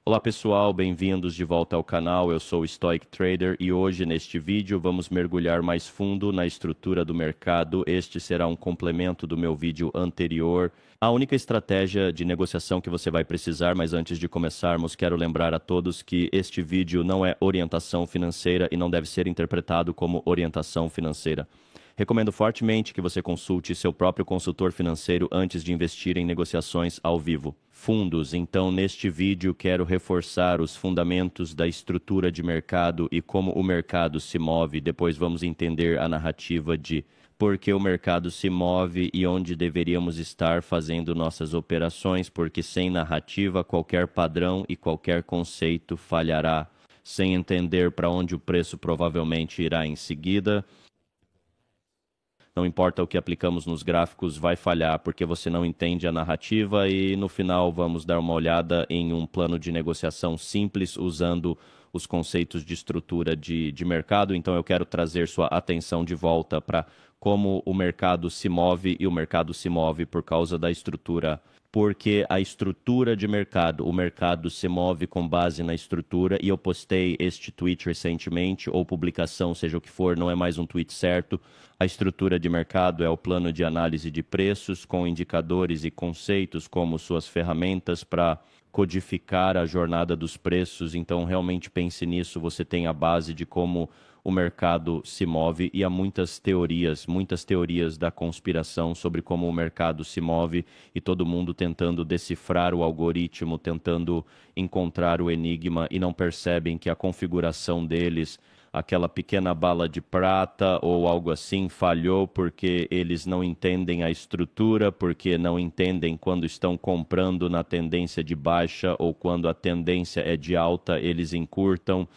Olá pessoal, bem-vindos de volta ao canal, eu sou o Stoic Trader e hoje neste vídeo vamos mergulhar mais fundo na estrutura do mercado. Este será um complemento do meu vídeo anterior. A única estratégia de negociação que você vai precisar, mas antes de começarmos, quero lembrar a todos que este vídeo não é orientação financeira e não deve ser interpretado como orientação financeira. Recomendo fortemente que você consulte seu próprio consultor financeiro antes de investir em negociações ao vivo. Fundos. Então, neste vídeo, quero reforçar os fundamentos da estrutura de mercado e como o mercado se move. Depois vamos entender a narrativa de por que o mercado se move e onde deveríamos estar fazendo nossas operações, porque sem narrativa, qualquer padrão e qualquer conceito falhará. Sem entender para onde o preço provavelmente irá em seguida, não importa o que aplicamos nos gráficos, vai falhar porque você não entende a narrativa e no final vamos dar uma olhada em um plano de negociação simples usando os conceitos de estrutura de mercado. Então eu quero trazer sua atenção de volta para como o mercado se move e o mercado se move por causa da estrutura. Porque a estrutura de mercado, o mercado se move com base na estrutura e eu postei este tweet recentemente ou publicação, seja o que for, não é mais um tweet certo. A estrutura de mercado é o plano de análise de preços com indicadores e conceitos como suas ferramentas para codificar a jornada dos preços. Então, realmente pense nisso. Você tem a base de como o mercado se move e há muitas teorias da conspiração sobre como o mercado se move e todo mundo tentando decifrar o algoritmo, tentando encontrar o enigma e não percebem que a configuração deles, aquela pequena bala de prata ou algo assim, falhou porque eles não entendem a estrutura, porque não entendem quando estão comprando na tendência de baixa ou quando a tendência é de alta, eles encurtam.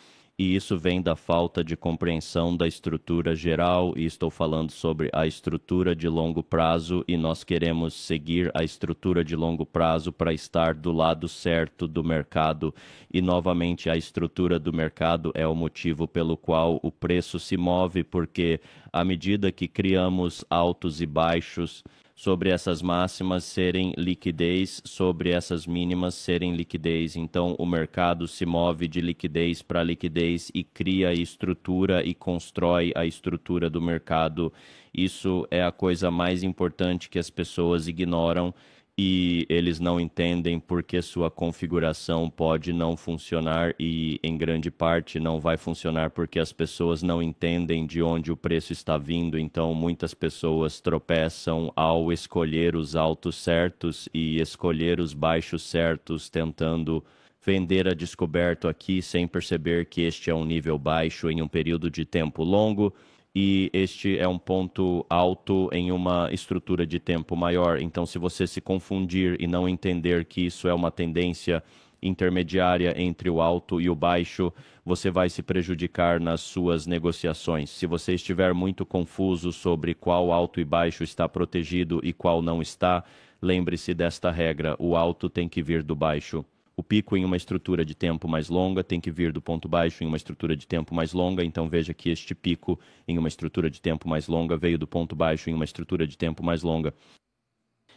E isso vem da falta de compreensão da estrutura geral, e estou falando sobre a estrutura de longo prazo, e nós queremos seguir a estrutura de longo prazo para estar do lado certo do mercado. E, novamente, a estrutura do mercado é o motivo pelo qual o preço se move, porque à medida que criamos altos e baixos, sobre essas máximas serem liquidez, sobre essas mínimas serem liquidez. Então, o mercado se move de liquidez para liquidez e cria a estrutura e constrói a estrutura do mercado. Isso é a coisa mais importante que as pessoas ignoram e eles não entendem porque sua configuração pode não funcionar e, em grande parte, não vai funcionar porque as pessoas não entendem de onde o preço está vindo. Então, muitas pessoas tropeçam ao escolher os altos certos e escolher os baixos certos, tentando vender a descoberto aqui sem perceber que este é um nível baixo em um período de tempo longo. E este é um ponto alto em uma estrutura de tempo maior. Então, se você se confundir e não entender que isso é uma tendência intermediária entre o alto e o baixo, você vai se prejudicar nas suas negociações. Se você estiver muito confuso sobre qual alto e baixo está protegido e qual não está, lembre-se desta regra: o alto tem que vir do baixo. O pico em uma estrutura de tempo mais longa tem que vir do ponto baixo em uma estrutura de tempo mais longa. Então veja que este pico em uma estrutura de tempo mais longa veio do ponto baixo em uma estrutura de tempo mais longa.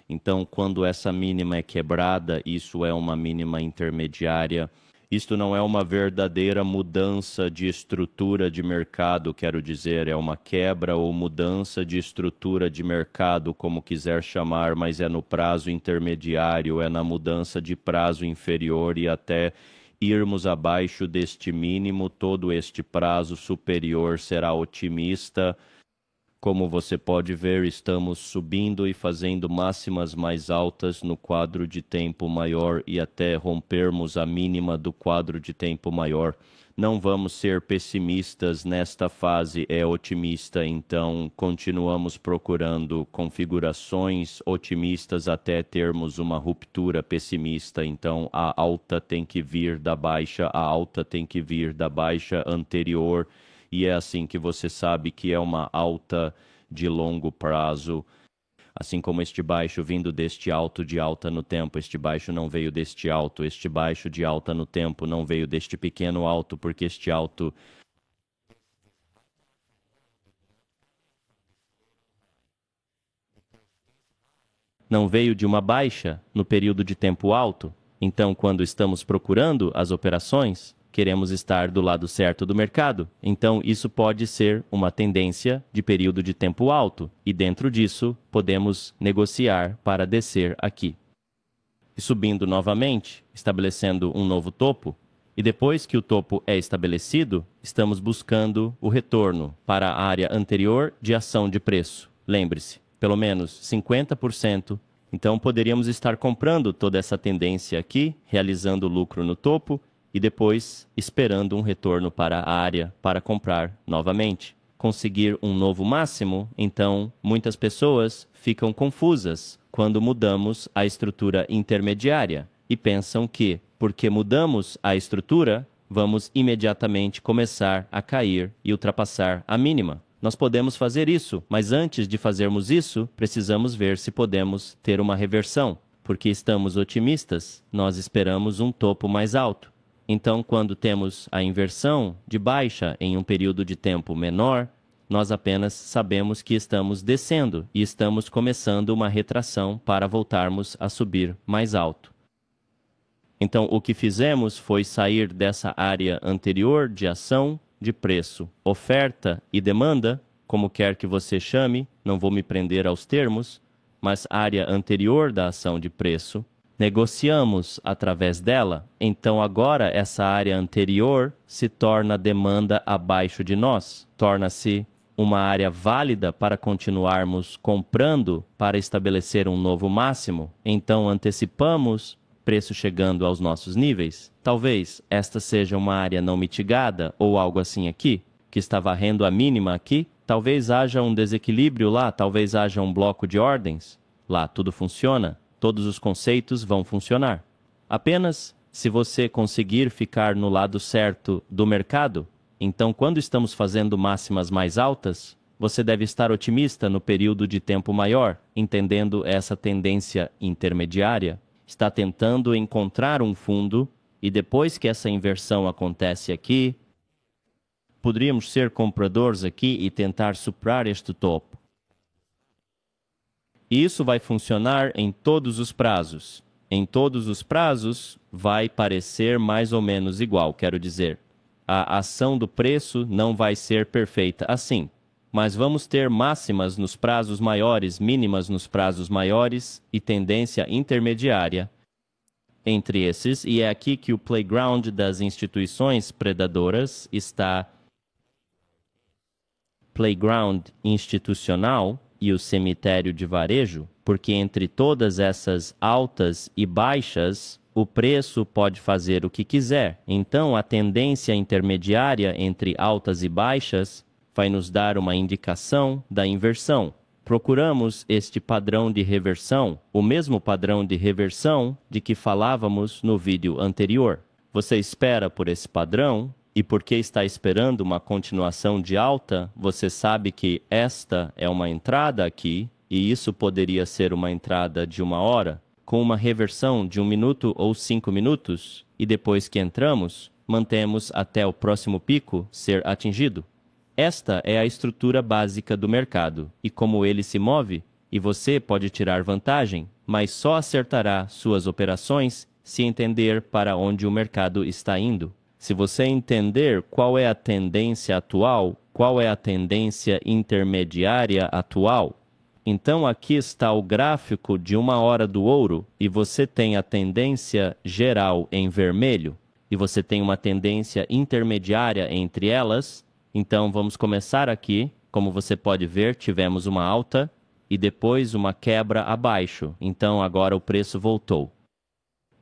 Então, quando essa mínima é quebrada, isso é uma mínima intermediária. Isto não é uma verdadeira mudança de estrutura de mercado, quero dizer, é uma quebra ou mudança de estrutura de mercado, como quiser chamar, mas é no prazo intermediário, é na mudança de prazo inferior e até irmos abaixo deste mínimo, todo este prazo superior será otimista. Como você pode ver, estamos subindo e fazendo máximas mais altas no quadro de tempo maior e até rompermos a mínima do quadro de tempo maior. Não vamos ser pessimistas nesta fase, é otimista, então continuamos procurando configurações otimistas até termos uma ruptura pessimista. Então a alta tem que vir da baixa, a alta tem que vir da baixa anterior. E é assim que você sabe que é uma alta de longo prazo. Assim como este baixo vindo deste alto de alta no tempo, este baixo não veio deste alto, este baixo de alta no tempo não veio deste pequeno alto, porque este alto não veio de uma baixa no período de tempo alto. Então, quando estamos procurando as operações, queremos estar do lado certo do mercado. Então, isso pode ser uma tendência de período de tempo alto, e dentro disso, podemos negociar para descer aqui. E subindo novamente, estabelecendo um novo topo, e depois que o topo é estabelecido, estamos buscando o retorno para a área anterior de ação de preço. Lembre-se, pelo menos 50%. Então, poderíamos estar comprando toda essa tendência aqui, realizando lucro no topo, e depois esperando um retorno para a área para comprar novamente. Conseguir um novo máximo, então muitas pessoas ficam confusas quando mudamos a estrutura intermediária e pensam que, porque mudamos a estrutura, vamos imediatamente começar a cair e ultrapassar a mínima. Nós podemos fazer isso, mas antes de fazermos isso, precisamos ver se podemos ter uma reversão, porque estamos otimistas, nós esperamos um topo mais alto. Então, quando temos a inversão de baixa em um período de tempo menor, nós apenas sabemos que estamos descendo e estamos começando uma retração para voltarmos a subir mais alto. Então, o que fizemos foi sair dessa área anterior de ação, de preço, oferta e demanda, como quer que você chame, não vou me prender aos termos, mas área anterior da ação de preço, negociamos através dela, então agora essa área anterior se torna demanda abaixo de nós, torna-se uma área válida para continuarmos comprando para estabelecer um novo máximo, então antecipamos preço chegando aos nossos níveis. Talvez esta seja uma área não mitigada ou algo assim aqui, que está varrendo a mínima aqui, talvez haja um desequilíbrio lá, talvez haja um bloco de ordens, lá tudo funciona. Todos os conceitos vão funcionar. Apenas se você conseguir ficar no lado certo do mercado, então quando estamos fazendo máximas mais altas, você deve estar otimista no período de tempo maior, entendendo essa tendência intermediária, está tentando encontrar um fundo e depois que essa inversão acontece aqui, poderíamos ser compradores aqui e tentar superar este topo. E isso vai funcionar em todos os prazos. Em todos os prazos, vai parecer mais ou menos igual, quero dizer. A ação do preço não vai ser perfeita assim, mas vamos ter máximas nos prazos maiores, mínimas nos prazos maiores e tendência intermediária entre esses, e é aqui que o playground das instituições predadoras está. Playground institucional e o cemitério de varejo, porque entre todas essas altas e baixas, o preço pode fazer o que quiser. Então, a tendência intermediária entre altas e baixas vai nos dar uma indicação da inversão. Procuramos este padrão de reversão, o mesmo padrão de reversão de que falávamos no vídeo anterior. Você espera por esse padrão, e porque está esperando uma continuação de alta, você sabe que esta é uma entrada aqui, e isso poderia ser uma entrada de 1 hora, com uma reversão de 1 minuto ou 5 minutos, e depois que entramos, mantemos até o próximo pico ser atingido. Esta é a estrutura básica do mercado, e como ele se move, e você pode tirar vantagem, mas só acertará suas operações se entender para onde o mercado está indo. Se você entender qual é a tendência atual, qual é a tendência intermediária atual, então aqui está o gráfico de 1 hora do ouro e você tem a tendência geral em vermelho e você tem uma tendência intermediária entre elas. Então vamos começar aqui. Como você pode ver, tivemos uma alta e depois uma quebra abaixo. Então agora o preço voltou.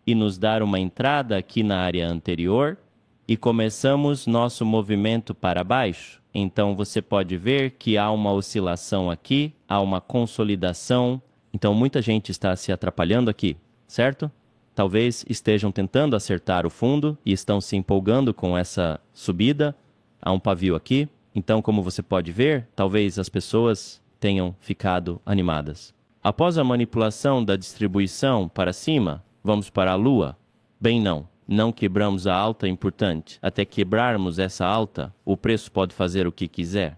E nos dar uma entrada aqui na área anterior. E começamos nosso movimento para baixo. Então, você pode ver que há uma oscilação aqui, há uma consolidação. Então, muita gente está se atrapalhando aqui, certo? Talvez estejam tentando acertar o fundo e estão se empolgando com essa subida. Há um pavio aqui. Então, como você pode ver, talvez as pessoas tenham ficado animadas. Após a manipulação da distribuição para cima, vamos para a lua? Bem, não. Não quebramos a alta importante. Até quebrarmos essa alta, o preço pode fazer o que quiser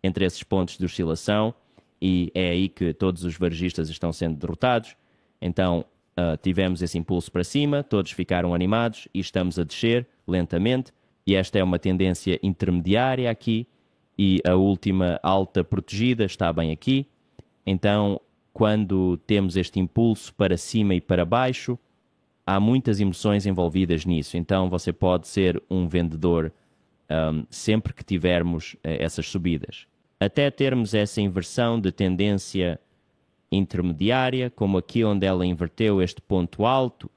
entre esses pontos de oscilação e é aí que todos os varejistas estão sendo derrotados. Então, tivemos esse impulso para cima, todos ficaram animados e estamos a descer lentamente. E esta é uma tendência intermediária aqui e a última alta protegida está bem aqui. Então, quando temos este impulso para cima e para baixo, há muitas emoções envolvidas nisso. Então, você pode ser um vendedor sempre que tivermos essas subidas. Até termos essa inversão de tendência intermediária, como aqui onde ela inverteu este ponto alto,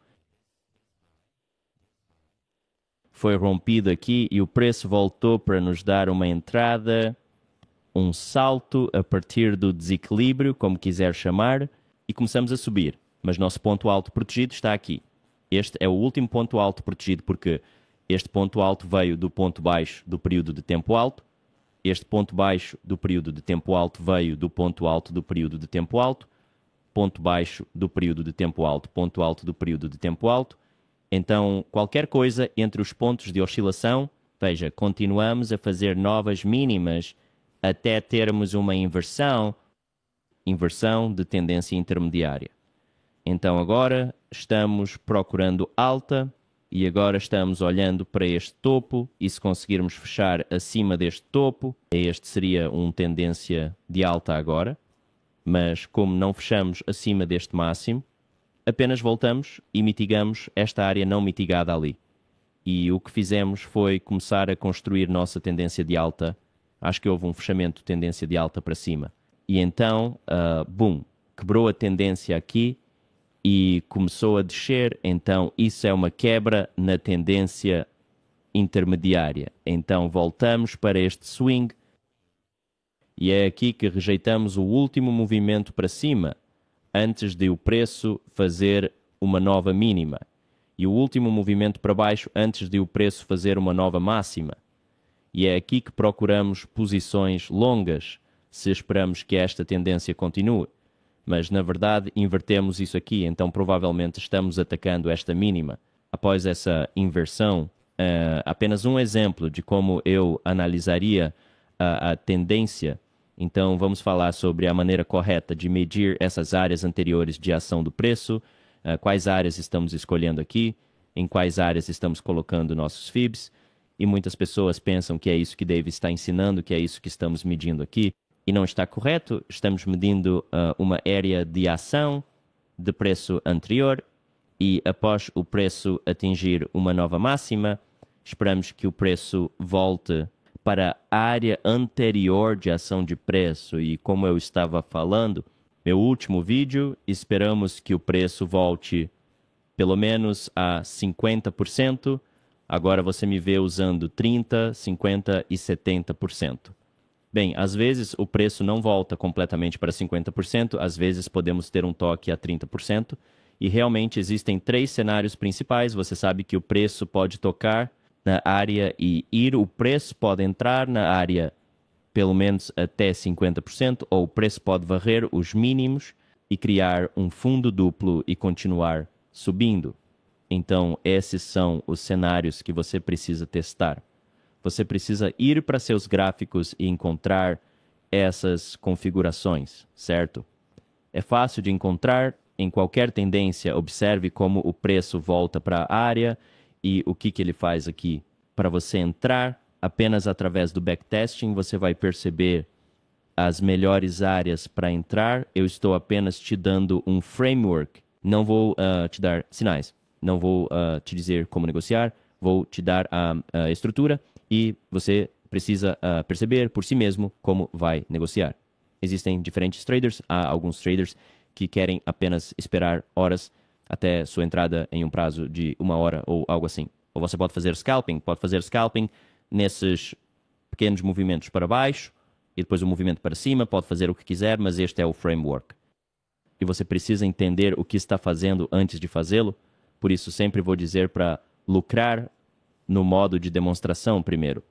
foi rompido aqui e o preço voltou para nos dar uma entrada, um salto a partir do desequilíbrio, como quiser chamar, e começamos a subir. Mas nosso ponto alto protegido está aqui. Este é o último ponto alto protegido porque este ponto alto veio do ponto baixo do período de tempo alto. Este ponto baixo do período de tempo alto veio do ponto alto do período de tempo alto, ponto baixo do período de tempo alto, ponto alto do período de tempo alto. Então, qualquer coisa entre os pontos de oscilação, veja, continuamos a fazer novas mínimas até termos uma inversão de tendência intermediária. Então, agora estamos procurando alta e agora estamos olhando para este topo e se conseguirmos fechar acima deste topo, este seria uma tendência de alta agora, mas como não fechamos acima deste máximo, apenas voltamos e mitigamos esta área não mitigada ali. E o que fizemos foi começar a construir nossa tendência de alta. Acho que houve um fechamento de tendência de alta para cima. E então, boom, quebrou a tendência aqui e começou a descer. Então, isso é uma quebra na tendência intermediária. Então, voltamos para este swing e é aqui que rejeitamos o último movimento para cima antes de o preço fazer uma nova mínima e o último movimento para baixo antes de o preço fazer uma nova máxima. E é aqui que procuramos posições longas se esperamos que esta tendência continue. Mas, na verdade, invertemos isso aqui, então provavelmente estamos atacando esta mínima. Após essa inversão, apenas um exemplo de como eu analisaria a tendência. Então, vamos falar sobre a maneira correta de medir essas áreas anteriores de ação do preço, quais áreas estamos escolhendo aqui, em quais áreas estamos colocando nossos FIBs, e muitas pessoas pensam que é isso que Dave está ensinando, que é isso que estamos medindo aqui, e não está correto. Estamos medindo uma área de ação de preço anterior e após o preço atingir uma nova máxima, esperamos que o preço volte para a área anterior de ação de preço. E como eu estava falando, meu último vídeo, esperamos que o preço volte pelo menos a 50%. Agora você me vê usando 30%, 50% e 70%. Bem, às vezes o preço não volta completamente para 50%, às vezes podemos ter um toque a 30%, e realmente existem 3 cenários principais. Você sabe que o preço pode tocar na área e ir, o preço pode entrar na área pelo menos até 50%, ou o preço pode varrer os mínimos e criar um fundo duplo e continuar subindo. Então, esses são os cenários que você precisa testar. Você precisa ir para seus gráficos e encontrar essas configurações, certo? É fácil de encontrar. Em qualquer tendência, observe como o preço volta para a área e o que ele faz aqui. Para você entrar, apenas através do backtesting, você vai perceber as melhores áreas para entrar. Eu estou apenas te dando um framework. Não vou te dar sinais. Não vou te dizer como negociar. Vou te dar a estrutura. E você precisa perceber por si mesmo como vai negociar. Existem diferentes traders, há alguns traders que querem apenas esperar horas até sua entrada em um prazo de 1 hora ou algo assim. Ou você pode fazer scalping nesses pequenos movimentos para baixo e depois o movimento para cima, pode fazer o que quiser, mas este é o framework. E você precisa entender o que está fazendo antes de fazê-lo, por isso sempre vou dizer para lucrar no modo de demonstração primeiro,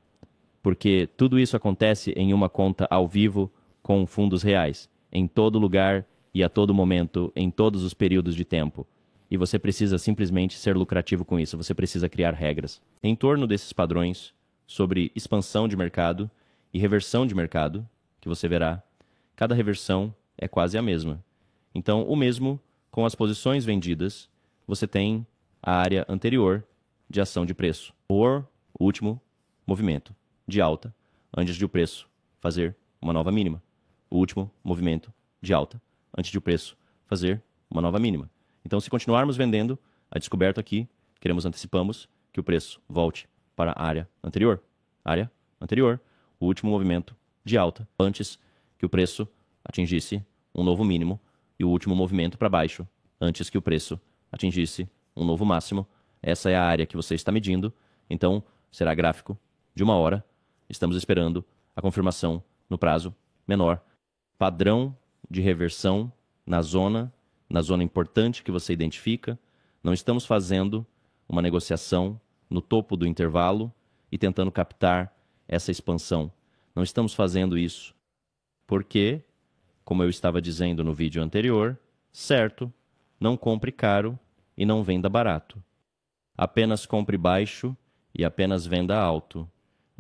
porque tudo isso acontece em uma conta ao vivo com fundos reais, em todo lugar e a todo momento, em todos os períodos de tempo. E você precisa simplesmente ser lucrativo com isso, você precisa criar regras. Em torno desses padrões sobre expansão de mercado e reversão de mercado, que você verá, cada reversão é quase a mesma. Então, o mesmo com as posições vendidas, você tem a área anterior de ação de preço, por último movimento de alta, antes de o preço fazer uma nova mínima. O último movimento de alta, antes de o preço fazer uma nova mínima. Então, se continuarmos vendendo a descoberta aqui, antecipamos que o preço volte para a área anterior. Área anterior, o último movimento de alta, antes que o preço atingisse um novo mínimo, e o último movimento para baixo, antes que o preço atingisse um novo máximo. Essa é a área que você está medindo, então será gráfico de 1 hora. Estamos esperando a confirmação no prazo menor. Padrão de reversão na zona importante que você identifica. Não estamos fazendo uma negociação no topo do intervalo e tentando captar essa expansão. Não estamos fazendo isso porque, como eu estava dizendo no vídeo anterior, certo, não compre caro e não venda barato. Apenas compre baixo e apenas venda alto.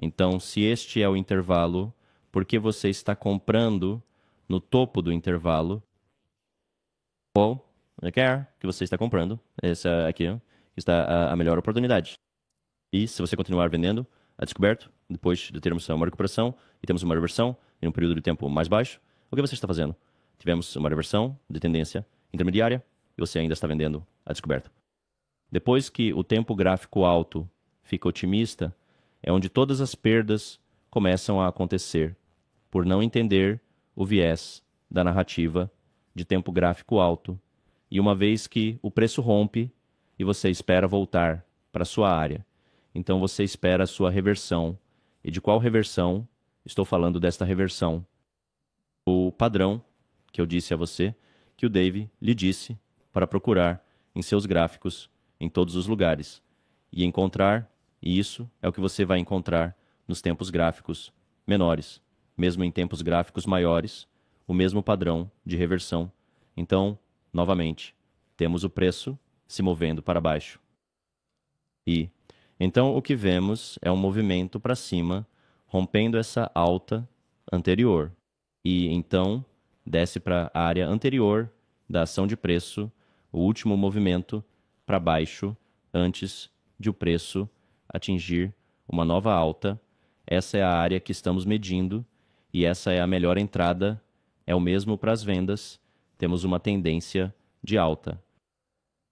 Então, se este é o intervalo, por que você está comprando no topo do intervalo? Qual que você está comprando? Essa aqui está a melhor oportunidade. E se você continuar vendendo a descoberto, depois de termos uma recuperação e temos uma reversão em um período de tempo mais baixo, o que você está fazendo? Tivemos uma reversão de tendência intermediária e você ainda está vendendo a descoberto. Depois que o tempo gráfico alto fica otimista, é onde todas as perdas começam a acontecer, por não entender o viés da narrativa de tempo gráfico alto. E uma vez que o preço rompe e você espera voltar para a sua área, então você espera a sua reversão. E de qual reversão? Estou falando desta reversão. O padrão que eu disse a você, que o Dave lhe disse para procurar em seus gráficos em todos os lugares e encontrar, e isso é o que você vai encontrar nos tempos gráficos menores, mesmo em tempos gráficos maiores, o mesmo padrão de reversão. Então, novamente, temos o preço se movendo para baixo. E então o que vemos é um movimento para cima, rompendo essa alta anterior. E então desce para a área anterior da ação de preço, o último movimento para baixo, antes de o preço atingir uma nova alta. Essa é a área que estamos medindo e essa é a melhor entrada. É o mesmo para as vendas. Temos uma tendência de alta.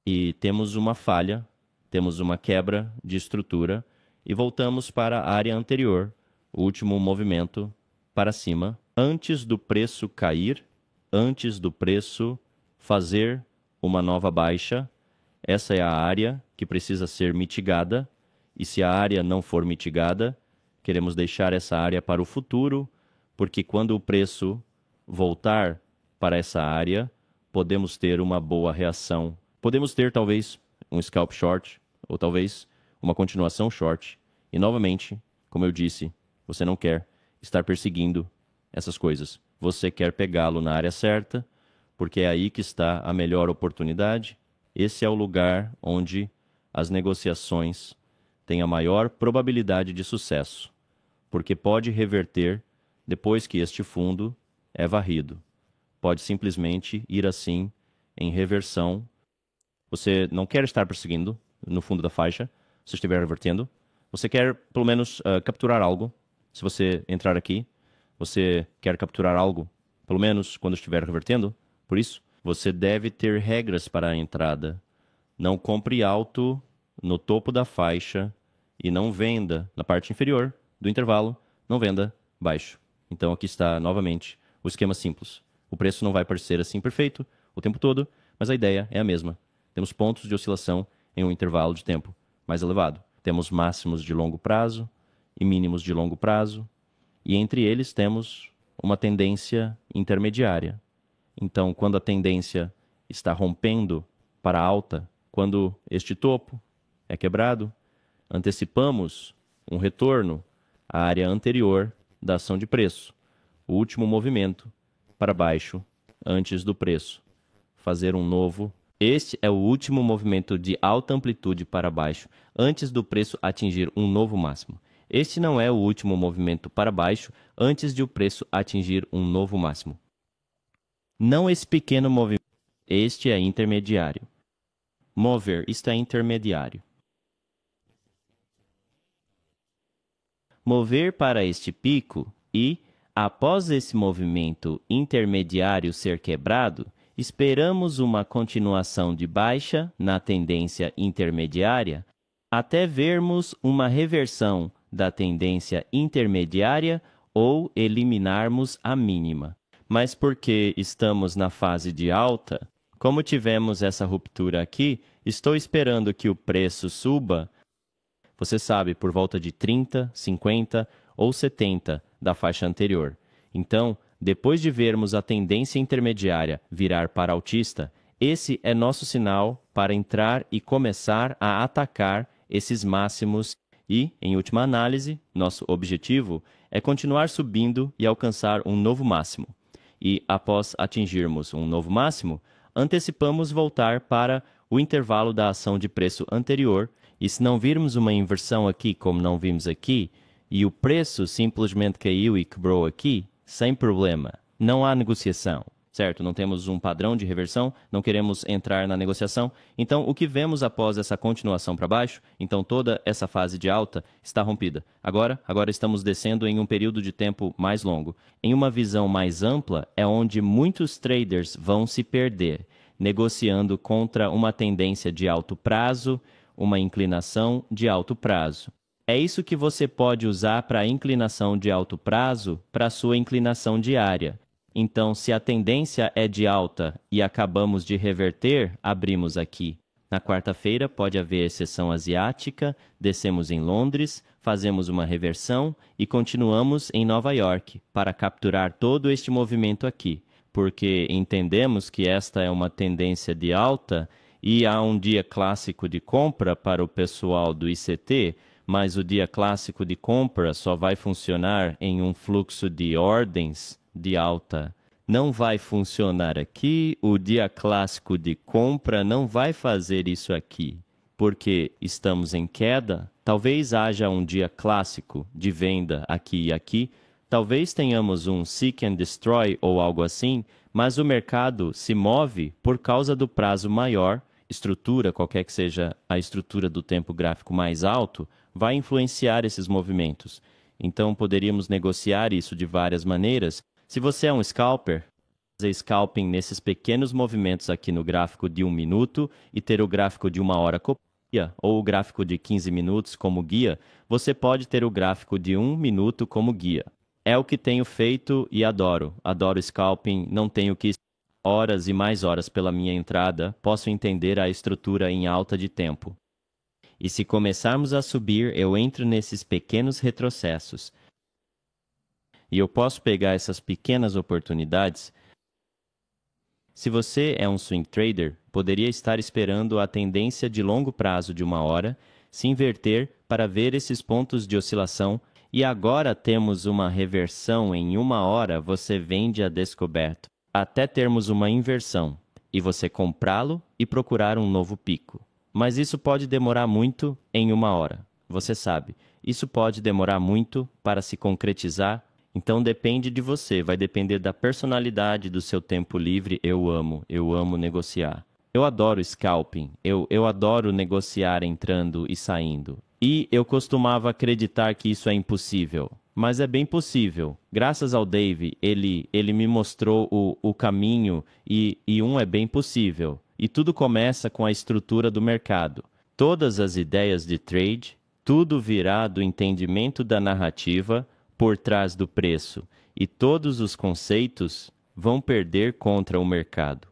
E temos uma falha, temos uma quebra de estrutura e voltamos para a área anterior, o último movimento para cima, antes do preço cair, antes do preço fazer uma nova baixa. Essa é a área que precisa ser mitigada, e se a área não for mitigada, queremos deixar essa área para o futuro, porque quando o preço voltar para essa área, podemos ter uma boa reação. Podemos ter, talvez, um scalp short, ou talvez uma continuação short. E, novamente, como eu disse, você não quer estar perseguindo essas coisas. Você quer pegá-lo na área certa, porque é aí que está a melhor oportunidade. Esse é o lugar onde as negociações têm a maior probabilidade de sucesso, porque pode reverter depois que este fundo é varrido. Pode simplesmente ir assim em reversão. Você não quer estar perseguindo no fundo da faixa, se estiver revertendo. Você quer, pelo menos, capturar algo. Se você entrar aqui, você quer capturar algo, pelo menos quando estiver revertendo. Por isso, você deve ter regras para a entrada. Não compre alto no topo da faixa e não venda na parte inferior do intervalo. Não venda baixo. Então, aqui está, novamente, o esquema simples. O preço não vai parecer assim perfeito o tempo todo, mas a ideia é a mesma. Temos pontos de oscilação em um intervalo de tempo mais elevado. Temos máximos de longo prazo e mínimos de longo prazo, e entre eles temos uma tendência intermediária. Então, quando a tendência está rompendo para alta, quando este topo é quebrado, antecipamos um retorno à área anterior da ação de preço, o último movimento para baixo antes do preço fazer um novo. Este é o último movimento de alta amplitude para baixo antes do preço atingir um novo máximo. Este não é o último movimento para baixo antes de o preço atingir um novo máximo. Não esse pequeno movimento. Este é intermediário. Mover, isto é intermediário. Mover para este pico e, após esse movimento intermediário ser quebrado, esperamos uma continuação de baixa na tendência intermediária até vermos uma reversão da tendência intermediária ou eliminarmos a mínima. Mas porque estamos na fase de alta, como tivemos essa ruptura aqui, estou esperando que o preço suba, você sabe, por volta de 30, 50 ou 70 da faixa anterior. Então, depois de vermos a tendência intermediária virar para altista, esse é nosso sinal para entrar e começar a atacar esses máximos e, em última análise, nosso objetivo é continuar subindo e alcançar um novo máximo. E, após atingirmos um novo máximo, antecipamos voltar para o intervalo da ação de preço anterior. E se não virmos uma inversão aqui, como não vimos aqui, e o preço simplesmente caiu e quebrou aqui, sem problema. Não há negociação, certo? Não temos um padrão de reversão, não queremos entrar na negociação. Então, o que vemos após essa continuação para baixo, então toda essa fase de alta está rompida. Agora estamos descendo em um período de tempo mais longo. Em uma visão mais ampla, é onde muitos traders vão se perder, negociando contra uma tendência de alto prazo, uma inclinação de alto prazo. É isso que você pode usar para a inclinação de alto prazo para a sua inclinação diária. Então, se a tendência é de alta e acabamos de reverter, abrimos aqui. Na quarta-feira pode haver exceção asiática, descemos em Londres, fazemos uma reversão e continuamos em Nova York para capturar todo este movimento aqui, porque entendemos que esta é uma tendência de alta e há um dia clássico de compra para o pessoal do ICT, mas o dia clássico de compra só vai funcionar em um fluxo de ordens de alta. Não vai funcionar aqui, o dia clássico de compra não vai fazer isso aqui, porque estamos em queda. Talvez haja um dia clássico de venda aqui e aqui, talvez tenhamos um seek and destroy ou algo assim, mas o mercado se move por causa do prazo maior. Estrutura, qualquer que seja a estrutura do tempo gráfico mais alto, vai influenciar esses movimentos. Então, poderíamos negociar isso de várias maneiras. Se você é um scalper, fazer scalping nesses pequenos movimentos aqui no gráfico de 1 minuto e ter o gráfico de 1 hora como guia, ou o gráfico de 15 minutos como guia, você pode ter o gráfico de 1 minuto como guia. É o que tenho feito e adoro. Adoro scalping, não tenho que horas e mais horas pela minha entrada, posso entender a estrutura em alta de tempo. E se começarmos a subir, eu entro nesses pequenos retrocessos. E eu posso pegar essas pequenas oportunidades. Se você é um swing trader, poderia estar esperando a tendência de longo prazo de 1 hora se inverter para ver esses pontos de oscilação. E agora temos uma reversão em 1 hora, você vende a descoberto, até termos uma inversão, e você comprá-lo e procurar um novo pico. Mas isso pode demorar muito em 1 hora. Você sabe, isso pode demorar muito para se concretizar. Então depende de você, vai depender da personalidade do seu tempo livre. Eu amo negociar. Eu adoro scalping, eu adoro negociar entrando e saindo. E eu costumava acreditar que isso é impossível. Mas é bem possível. Graças ao Dave, ele me mostrou o caminho e é bem possível. E tudo começa com a estrutura do mercado. Todas as ideias de trade, tudo virá do entendimento da narrativa por trás do preço. E todos os conceitos vão perder contra o mercado.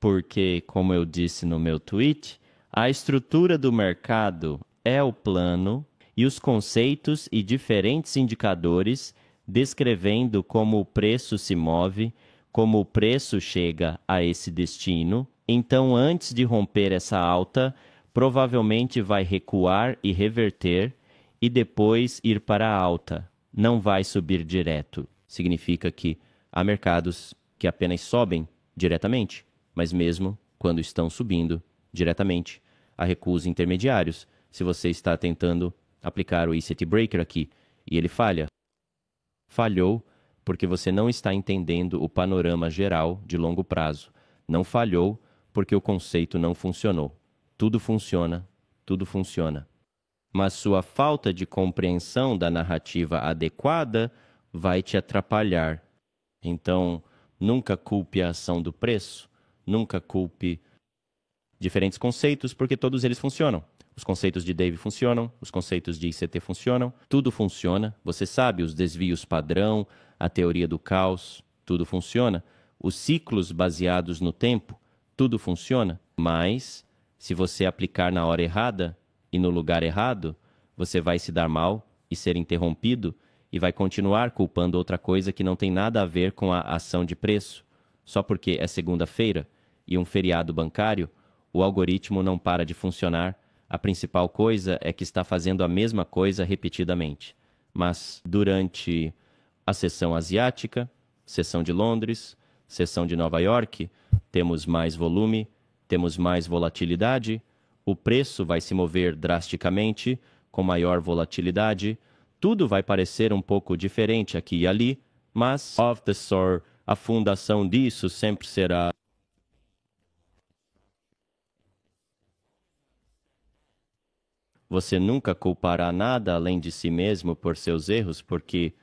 Porque, como eu disse no meu tweet, a estrutura do mercado é o plano e os conceitos e diferentes indicadores descrevendo como o preço se move, como o preço chega a esse destino. Então, antes de romper essa alta, provavelmente vai recuar e reverter e depois ir para a alta. Não vai subir direto. Significa que há mercados que apenas sobem diretamente, mas mesmo quando estão subindo diretamente, há recuos intermediários. Se você está tentando aplicar o ECT Breaker aqui e ele falha, falhou porque você não está entendendo o panorama geral de longo prazo. Não falhou porque o conceito não funcionou. Tudo funciona, tudo funciona. Mas sua falta de compreensão da narrativa adequada vai te atrapalhar. Então, nunca culpe a ação do preço, nunca culpe diferentes conceitos, porque todos eles funcionam. Os conceitos de Dave funcionam, os conceitos de ICT funcionam, tudo funciona. Você sabe, os desvios padrão, a teoria do caos, tudo funciona. Os ciclos baseados no tempo, tudo funciona. Mas, se você aplicar na hora errada e no lugar errado, você vai se dar mal e ser interrompido e vai continuar culpando outra coisa que não tem nada a ver com a ação de preço. Só porque é segunda-feira e um feriado bancário, o algoritmo não para de funcionar. A principal coisa é que está fazendo a mesma coisa repetidamente. Mas durante a sessão asiática, sessão de Londres, sessão de Nova York, temos mais volume, temos mais volatilidade, o preço vai se mover drasticamente, com maior volatilidade, tudo vai parecer um pouco diferente aqui e ali, mas, of the sort, a fundação disso sempre será você nunca culpará nada além de si mesmo por seus erros, porque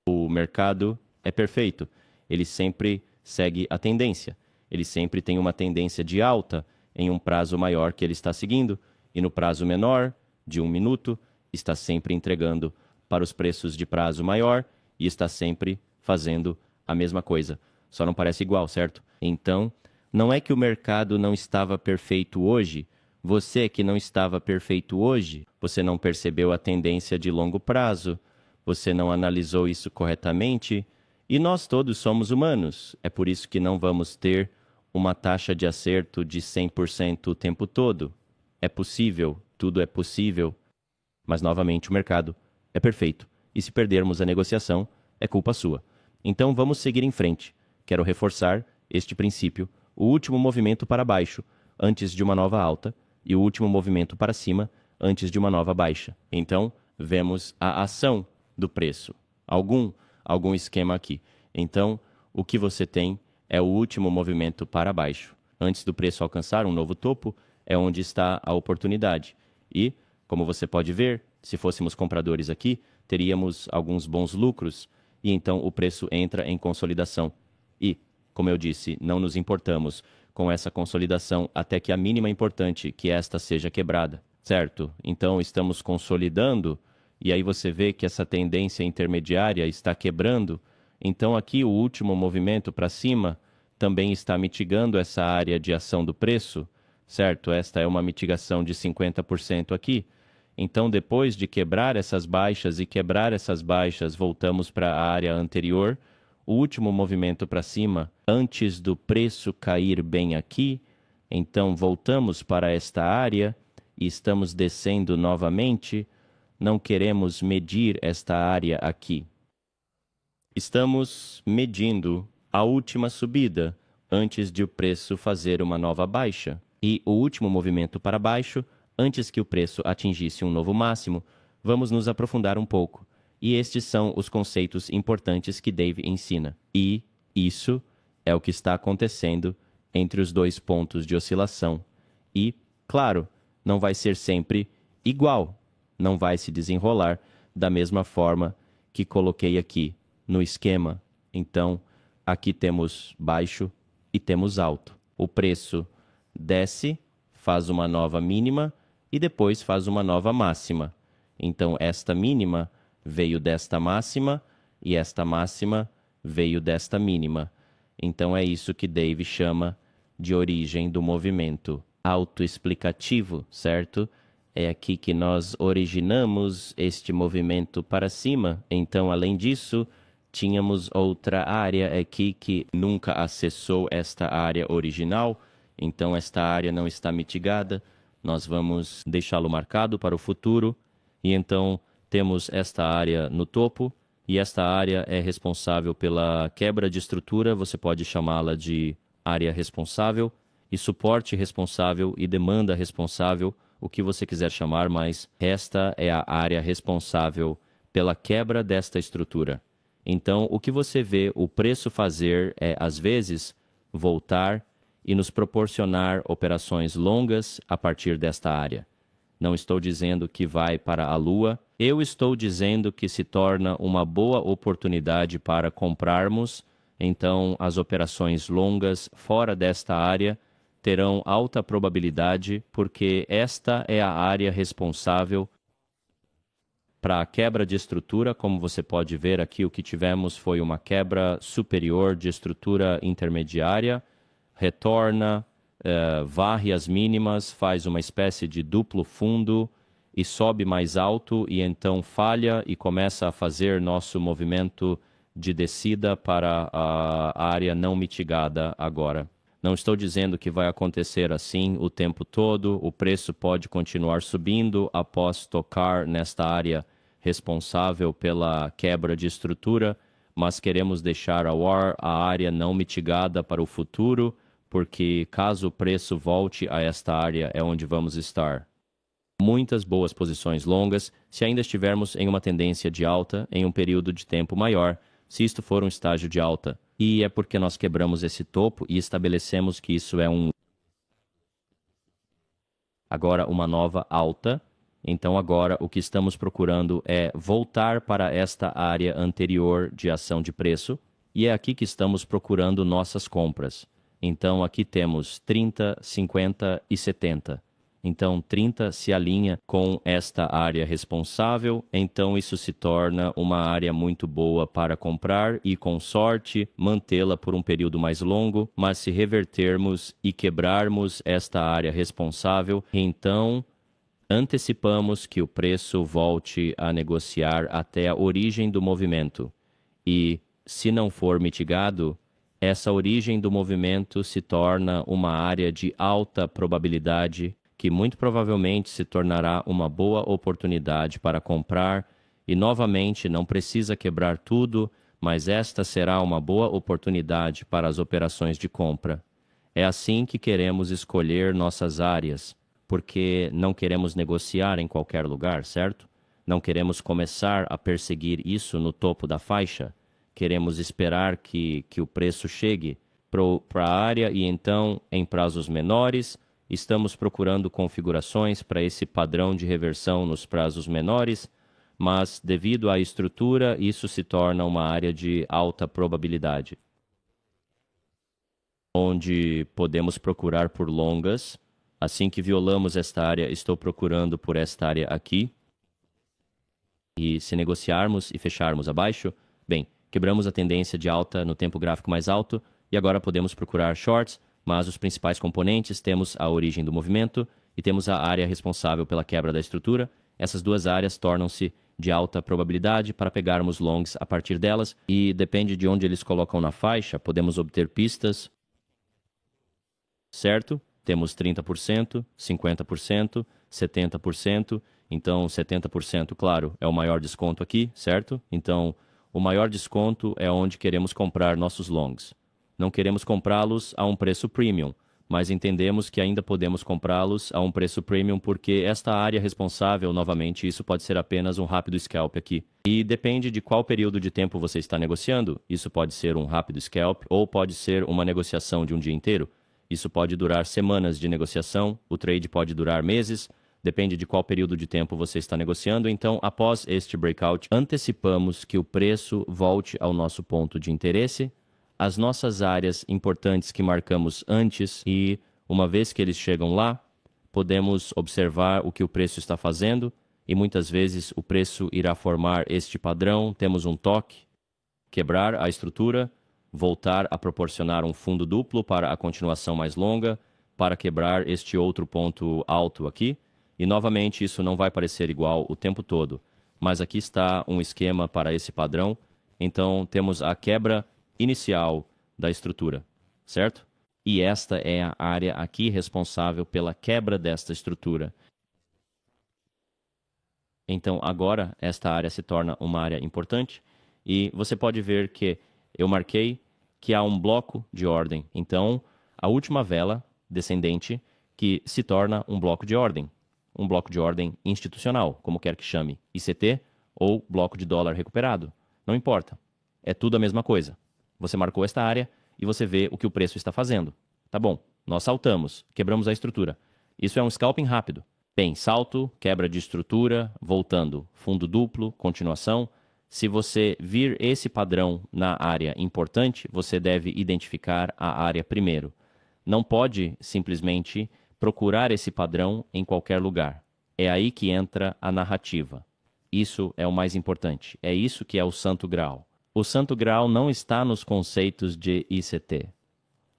o mercado é perfeito. Ele sempre segue a tendência. Ele sempre tem uma tendência de alta em um prazo maior que ele está seguindo, e no prazo menor, de 1 minuto, está sempre entregando para os preços de prazo maior e está sempre fazendo a mesma coisa. Só não parece igual, certo? Então, não é que o mercado não estava perfeito hoje. Você que não estava perfeito hoje, você não percebeu a tendência de longo prazo, você não analisou isso corretamente, e nós todos somos humanos. É por isso que não vamos ter uma taxa de acerto de 100% o tempo todo. É possível, tudo é possível, mas novamente o mercado é perfeito, e se perdermos a negociação, é culpa sua. Então vamos seguir em frente. Quero reforçar este princípio, o último movimento para baixo, antes de uma nova alta, e o último movimento para cima antes de uma nova baixa. Então, vemos a ação do preço. Algum esquema aqui. Então, o que você tem é o último movimento para baixo. Antes do preço alcançar um novo topo, é onde está a oportunidade. E, como você pode ver, se fôssemos compradores aqui, teríamos alguns bons lucros, e então o preço entra em consolidação. E, como eu disse, não nos importamos com essa consolidação até que a mínima importante, que esta seja quebrada, certo? Então, estamos consolidando, e aí você vê que essa tendência intermediária está quebrando. Então, aqui o último movimento para cima também está mitigando essa área de ação do preço, certo? Esta é uma mitigação de 50% aqui. Então, depois de quebrar essas baixas e quebrar essas baixas, voltamos para a área anterior. O último movimento para cima, antes do preço cair bem aqui, então voltamos para esta área e estamos descendo novamente. Não queremos medir esta área aqui. Estamos medindo a última subida antes de o preço fazer uma nova baixa. E o último movimento para baixo, antes que o preço atingisse um novo máximo. Vamos nos aprofundar um pouco. E estes são os conceitos importantes que Dave ensina. E isso é o que está acontecendo entre os dois pontos de oscilação. E, claro, não vai ser sempre igual. Não vai se desenrolar da mesma forma que coloquei aqui no esquema. Então, aqui temos baixo e temos alto. O preço desce, faz uma nova mínima e depois faz uma nova máxima. Então, esta mínima veio desta máxima e esta máxima veio desta mínima. Então é isso que Dave chama de origem do movimento autoexplicativo, certo? É aqui que nós originamos este movimento para cima. Então, além disso, tínhamos outra área aqui que nunca acessou esta área original. Então, esta área não está mitigada. Nós vamos deixá-lo marcado para o futuro. E então temos esta área no topo, e esta área é responsável pela quebra de estrutura, você pode chamá-la de área responsável, e suporte responsável e demanda responsável, o que você quiser chamar, mas esta é a área responsável pela quebra desta estrutura. Então, o que você vê o preço fazer é, às vezes, voltar e nos proporcionar operações longas a partir desta área. Não estou dizendo que vai para a Lua, eu estou dizendo que se torna uma boa oportunidade para comprarmos, então as operações longas fora desta área terão alta probabilidade, porque esta é a área responsável para a quebra de estrutura. Como você pode ver aqui, o que tivemos foi uma quebra superior de estrutura intermediária, retorna, varre as mínimas, faz uma espécie de duplo fundo e sobe mais alto e então falha e começa a fazer nosso movimento de descida para a área não mitigada agora. Não estou dizendo que vai acontecer assim o tempo todo, o preço pode continuar subindo após tocar nesta área responsável pela quebra de estrutura, mas queremos deixar ao ar a área não mitigada para o futuro, porque caso o preço volte a esta área é onde vamos estar. Muitas boas posições longas, se ainda estivermos em uma tendência de alta em um período de tempo maior, se isto for um estágio de alta. E é porque nós quebramos esse topo e estabelecemos que isso é agora uma nova alta. Então agora o que estamos procurando é voltar para esta área anterior de ação de preço, e é aqui que estamos procurando nossas compras. Então aqui temos 30, 50 e 70. Então 30 se alinha com esta área responsável, então isso se torna uma área muito boa para comprar e, com sorte, mantê-la por um período mais longo, mas se revertermos e quebrarmos esta área responsável, então antecipamos que o preço volte a negociar até a origem do movimento. E, se não for mitigado, essa origem do movimento se torna uma área de alta probabilidade que muito provavelmente se tornará uma boa oportunidade para comprar e, novamente, não precisa quebrar tudo, mas esta será uma boa oportunidade para as operações de compra. É assim que queremos escolher nossas áreas, porque não queremos negociar em qualquer lugar, certo? Não queremos começar a perseguir isso no topo da faixa. Queremos esperar que o preço chegue para a área e então, em prazos menores, estamos procurando configurações para esse padrão de reversão nos prazos menores, mas devido à estrutura, isso se torna uma área de alta probabilidade, onde podemos procurar por longas. Assim que violamos esta área, estou procurando por esta área aqui. E se negociarmos e fecharmos abaixo, bem, quebramos a tendência de alta no tempo gráfico mais alto e agora podemos procurar shorts, mas os principais componentes temos a origem do movimento e temos a área responsável pela quebra da estrutura. Essas duas áreas tornam-se de alta probabilidade para pegarmos longs a partir delas e depende de onde eles colocam na faixa, podemos obter pistas, certo? Temos 30%, 50%, 70%, então 70%, claro, é o maior desconto aqui, certo? Então, o maior desconto é onde queremos comprar nossos longs. Não queremos comprá-los a um preço premium, mas entendemos que ainda podemos comprá-los a um preço premium porque esta área responsável, novamente, isso pode ser apenas um rápido scalp aqui. E depende de qual período de tempo você está negociando. Isso pode ser um rápido scalp ou pode ser uma negociação de um dia inteiro. Isso pode durar semanas de negociação, o trade pode durar meses, depende de qual período de tempo você está negociando. Então, após este breakout, antecipamos que o preço volte ao nosso ponto de interesse, as nossas áreas importantes que marcamos antes e, uma vez que eles chegam lá, podemos observar o que o preço está fazendo e muitas vezes o preço irá formar este padrão, temos um toque, quebrar a estrutura, voltar a proporcionar um fundo duplo para a continuação mais longa, para quebrar este outro ponto alto aqui, e novamente isso não vai parecer igual o tempo todo, mas aqui está um esquema para esse padrão, então temos a quebra inicial da estrutura, certo? E esta é a área aqui responsável pela quebra desta estrutura. Então, agora, esta área se torna uma área importante e você pode ver que eu marquei que há um bloco de ordem. Então, a última vela descendente que se torna um bloco de ordem institucional, como quer que chame, ICT ou bloco de dólar recuperado, não importa. É tudo a mesma coisa. Você marcou esta área e você vê o que o preço está fazendo. Tá bom, nós saltamos, quebramos a estrutura. Isso é um scalping rápido. Bem, salto, quebra de estrutura, voltando, fundo duplo, continuação. Se você vir esse padrão na área importante, você deve identificar a área primeiro. Não pode simplesmente procurar esse padrão em qualquer lugar. É aí que entra a narrativa. Isso é o mais importante. É isso que é o Santo Graal. O Santo Graal não está nos conceitos de ICT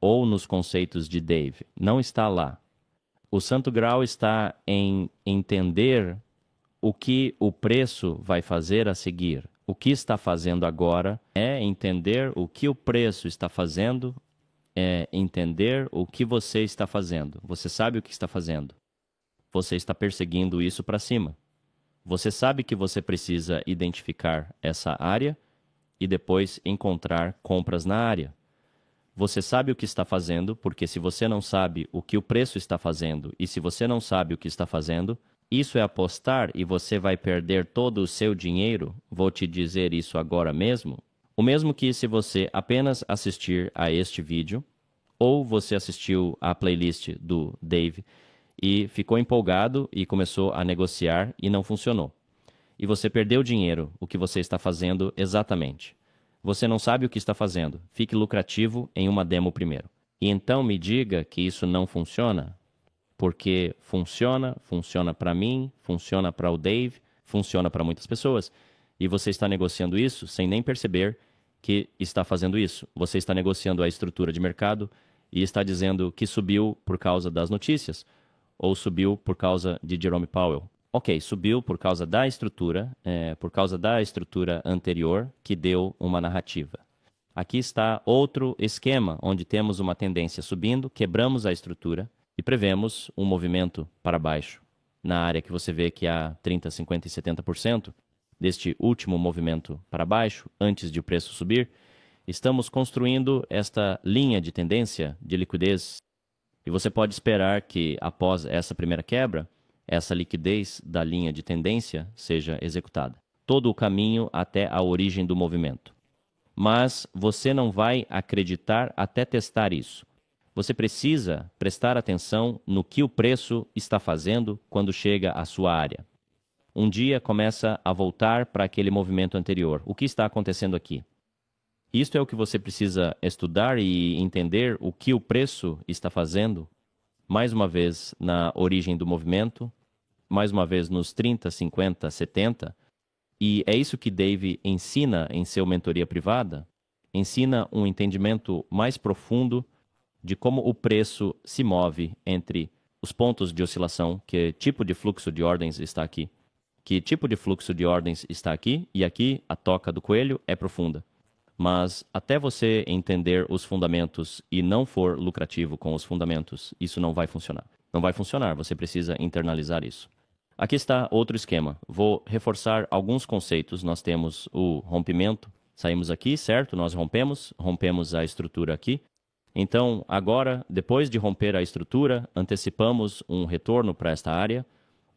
ou nos conceitos de Dave. Não está lá. O Santo Graal está em entender o que o preço vai fazer a seguir. O que está fazendo agora é entender o que o preço está fazendo, é entender o que você está fazendo. Você sabe o que está fazendo. Você está perseguindo isso para cima. Você sabe que você precisa identificar essa área e depois encontrar compras na área. Você sabe o que está fazendo, porque se você não sabe o que o preço está fazendo e se você não sabe o que está fazendo, isso é apostar e você vai perder todo o seu dinheiro. Vou te dizer isso agora mesmo. O mesmo que se você apenas assistir a este vídeo ou você assistiu à playlist do Dave e ficou empolgado e começou a negociar e não funcionou. E você perdeu dinheiro, o que você está fazendo exatamente. Você não sabe o que está fazendo. Fique lucrativo em uma demo primeiro. E então me diga que isso não funciona, porque funciona para mim, funciona para o Dave, funciona para muitas pessoas. E você está negociando isso sem nem perceber que está fazendo isso. Você está negociando a estrutura de mercado e está dizendo que subiu por causa das notícias ou subiu por causa de Jerome Powell. Ok, subiu por causa da estrutura, anterior que deu uma narrativa. Aqui está outro esquema, onde temos uma tendência subindo, quebramos a estrutura e prevemos um movimento para baixo. Na área que você vê que há 30%, 50% e 70% deste último movimento para baixo, antes de o preço subir, estamos construindo esta linha de tendência de liquidez. E você pode esperar que, após essa primeira quebra, essa liquidez da linha de tendência seja executada. Todo o caminho até a origem do movimento. Mas você não vai acreditar até testar isso. Você precisa prestar atenção no que o preço está fazendo quando chega à sua área. Um dia começa a voltar para aquele movimento anterior. O que está acontecendo aqui? Isto é o que você precisa estudar e entender o que o preço está fazendo, mais uma vez na origem do movimento, mais uma vez nos 30, 50, 70, e é isso que Dave ensina em seu mentoria privada, ensina um entendimento mais profundo de como o preço se move entre os pontos de oscilação, que tipo de fluxo de ordens está aqui, que tipo de fluxo de ordens está aqui, e aqui a toca do coelho é profunda. Mas até você entender os fundamentos e não for lucrativo com os fundamentos, isso não vai funcionar. Não vai funcionar, você precisa internalizar isso. Aqui está outro esquema. Vou reforçar alguns conceitos. Nós temos o rompimento. Saímos aqui, certo? Nós rompemos a estrutura aqui. Então, agora, depois de romper a estrutura, antecipamos um retorno para esta área.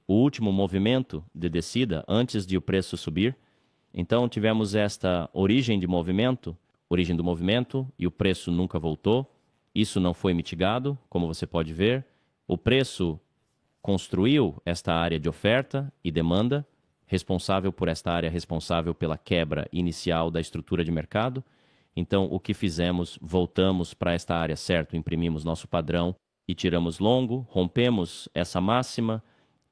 O último movimento de descida, antes de o preço subir. Então, tivemos esta origem do movimento, e o preço nunca voltou. Isso não foi mitigado, como você pode ver. O preço construiu esta área de oferta e demanda, responsável por esta área, responsável pela quebra inicial da estrutura de mercado. Então, o que fizemos? Voltamos para esta área, certo? Imprimimos nosso padrão e tiramos longo, rompemos essa máxima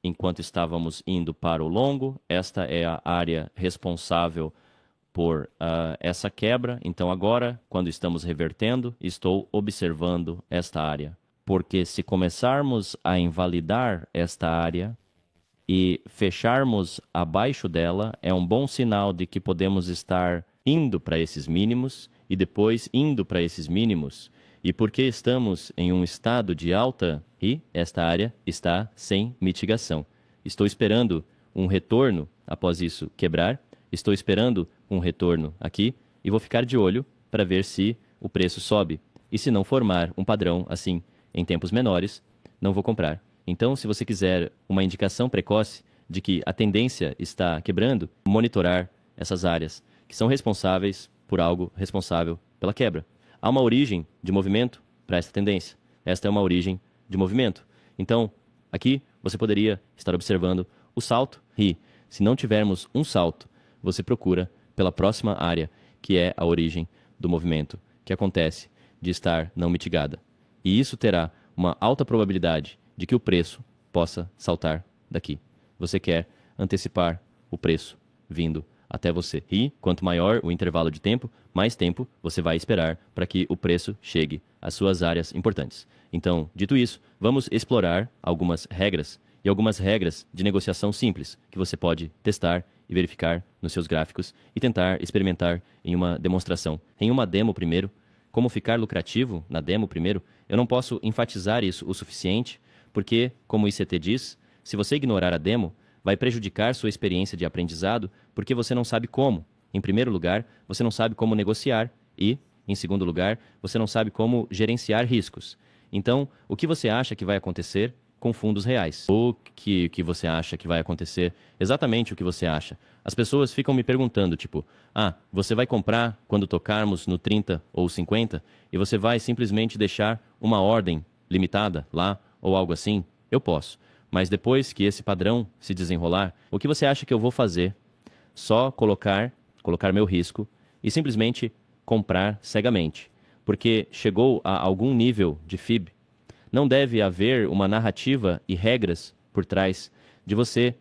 enquanto estávamos indo para o longo. Esta é a área responsável por essa quebra. Então, agora, quando estamos revertendo, estou observando esta área. Porque se começarmos a invalidar esta área e fecharmos abaixo dela, é um bom sinal de que podemos estar indo para esses mínimos e depois indo para esses mínimos. E porque estamos em um estado de alta e esta área está sem mitigação. Estou esperando um retorno após isso quebrar, estou esperando um retorno aqui e vou ficar de olho para ver se o preço sobe. E se não formar um padrão assim em tempos menores, não vou comprar. Então, se você quiser uma indicação precoce de que a tendência está quebrando, monitorar essas áreas que são responsáveis por algo responsável pela quebra. Há uma origem de movimento para esta tendência. Esta é uma origem de movimento. Então, aqui você poderia estar observando o salto e, se não tivermos um salto, você procura pela próxima área, que é a origem do movimento, que acontece de estar não mitigada. E isso terá uma alta probabilidade de que o preço possa saltar daqui. Você quer antecipar o preço vindo até você. E quanto maior o intervalo de tempo, mais tempo você vai esperar para que o preço chegue às suas áreas importantes. Então, dito isso, vamos explorar algumas regras e algumas regras de negociação simples que você pode testar e verificar nos seus gráficos e tentar experimentar em uma demonstração. Em uma demo primeiro, como ficar lucrativo na demo primeiro, eu não posso enfatizar isso o suficiente, porque, como o ICT diz, se você ignorar a demo, vai prejudicar sua experiência de aprendizado, porque você não sabe como. Em primeiro lugar, você não sabe como negociar e, em segundo lugar, você não sabe como gerenciar riscos. Então, o que você acha que vai acontecer com fundos reais? O que você acha que vai acontecer? Exatamente o que você acha. As pessoas ficam me perguntando, tipo, você vai comprar quando tocarmos no 30 ou 50 e você vai simplesmente deixar uma ordem limitada lá ou algo assim? Eu posso. Mas depois que esse padrão se desenrolar, o que você acha que eu vou fazer? Só colocar meu risco e simplesmente comprar cegamente. Porque chegou a algum nível de FIB. Não deve haver uma narrativa e regras por trás de você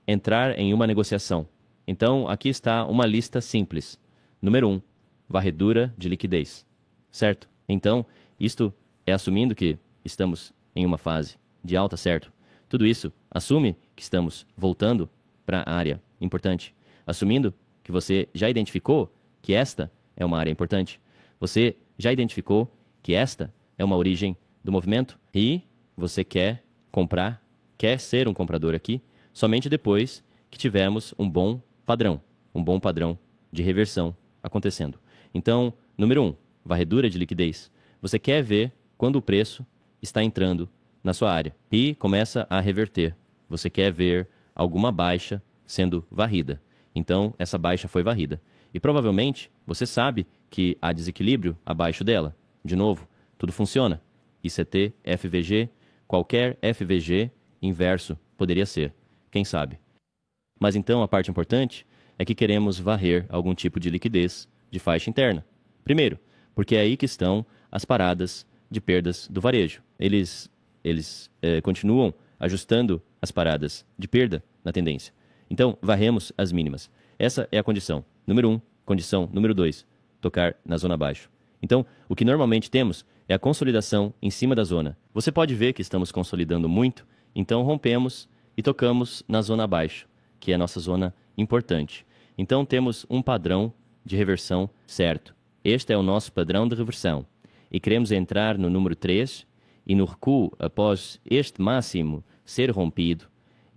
entrar em uma negociação. Então, aqui está uma lista simples. Número 1, varredura de liquidez. Certo? Então, isto é assumindo que estamos em uma fase de alta, certo? Tudo isso assume que estamos voltando para a área importante. Assumindo que você já identificou que esta é uma área importante. Você já identificou que esta é uma origem do movimento e você quer comprar, quer ser um comprador aqui, somente depois que tivermos um bom padrão de reversão acontecendo. Então, número 1, varredura de liquidez. Você quer ver quando o preço está entrando na sua área e começa a reverter. Você quer ver alguma baixa sendo varrida. Então, essa baixa foi varrida. E provavelmente você sabe que há desequilíbrio abaixo dela. De novo, tudo funciona. ICT, FVG, qualquer FVG inverso poderia ser. Quem sabe? Mas então a parte importante é que queremos varrer algum tipo de liquidez de faixa interna. Primeiro, porque é aí que estão as paradas de perdas do varejo. Eles continuam ajustando as paradas de perda na tendência. Então, varremos as mínimas. Essa é a condição número 1. Condição número 2, tocar na zona abaixo. Então, o que normalmente temos é a consolidação em cima da zona. Você pode ver que estamos consolidando muito, então rompemos e tocamos na zona abaixo, que é a nossa zona importante. Então, temos um padrão de reversão certo. Este é o nosso padrão de reversão. E queremos entrar no número 3, e no recuo após este máximo ser rompido.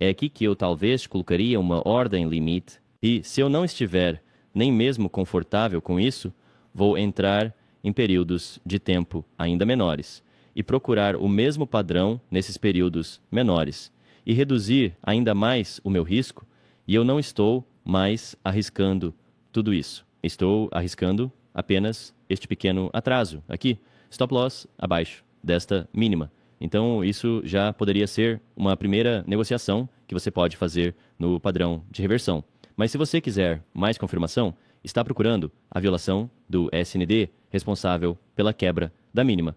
É aqui que eu talvez colocaria uma ordem limite, e se eu não estiver nem mesmo confortável com isso, vou entrar em períodos de tempo ainda menores e procurar o mesmo padrão nesses períodos menores e reduzir ainda mais o meu risco, e eu não estou mais arriscando tudo isso. Estou arriscando apenas este pequeno atraso aqui, stop loss abaixo desta mínima. Então, isso já poderia ser uma primeira negociação que você pode fazer no padrão de reversão. Mas se você quiser mais confirmação, está procurando a violação do SND responsável pela quebra da mínima.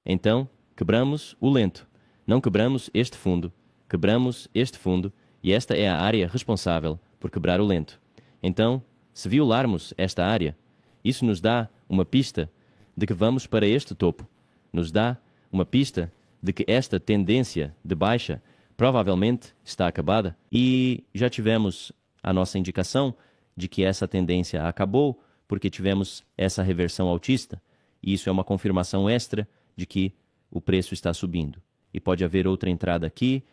Então, quebramos o lento. Não quebramos este fundo. Quebramos este fundo e esta é a área responsável por quebrar o lento. Então, se violarmos esta área, isso nos dá uma pista de que vamos para este topo. Nos dá uma pista de que esta tendência de baixa provavelmente está acabada e já tivemos a nossa indicação de que essa tendência acabou porque tivemos essa reversão altista e isso é uma confirmação extra de que o preço está subindo. E pode haver outra entrada aqui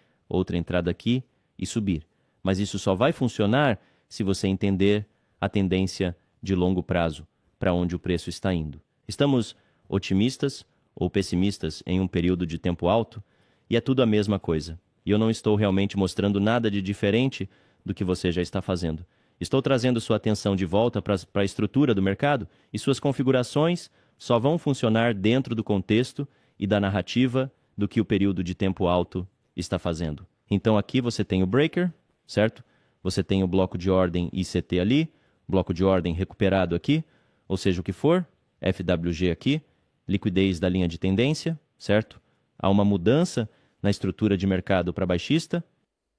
e subir. Mas isso só vai funcionar se você entender a tendência de longo prazo para onde o preço está indo. Estamos otimistas ou pessimistas em um período de tempo alto e é tudo a mesma coisa. E eu não estou realmente mostrando nada de diferente do que você já está fazendo. Estou trazendo sua atenção de volta para a estrutura do mercado e suas configurações só vão funcionar dentro do contexto e da narrativa do que o período de tempo alto está fazendo. Então aqui você tem o breaker, certo? Você tem o bloco de ordem ICT ali, bloco de ordem recuperado aqui, ou seja, o que for, FWG aqui, liquidez da linha de tendência, certo? Há uma mudança na estrutura de mercado para baixista,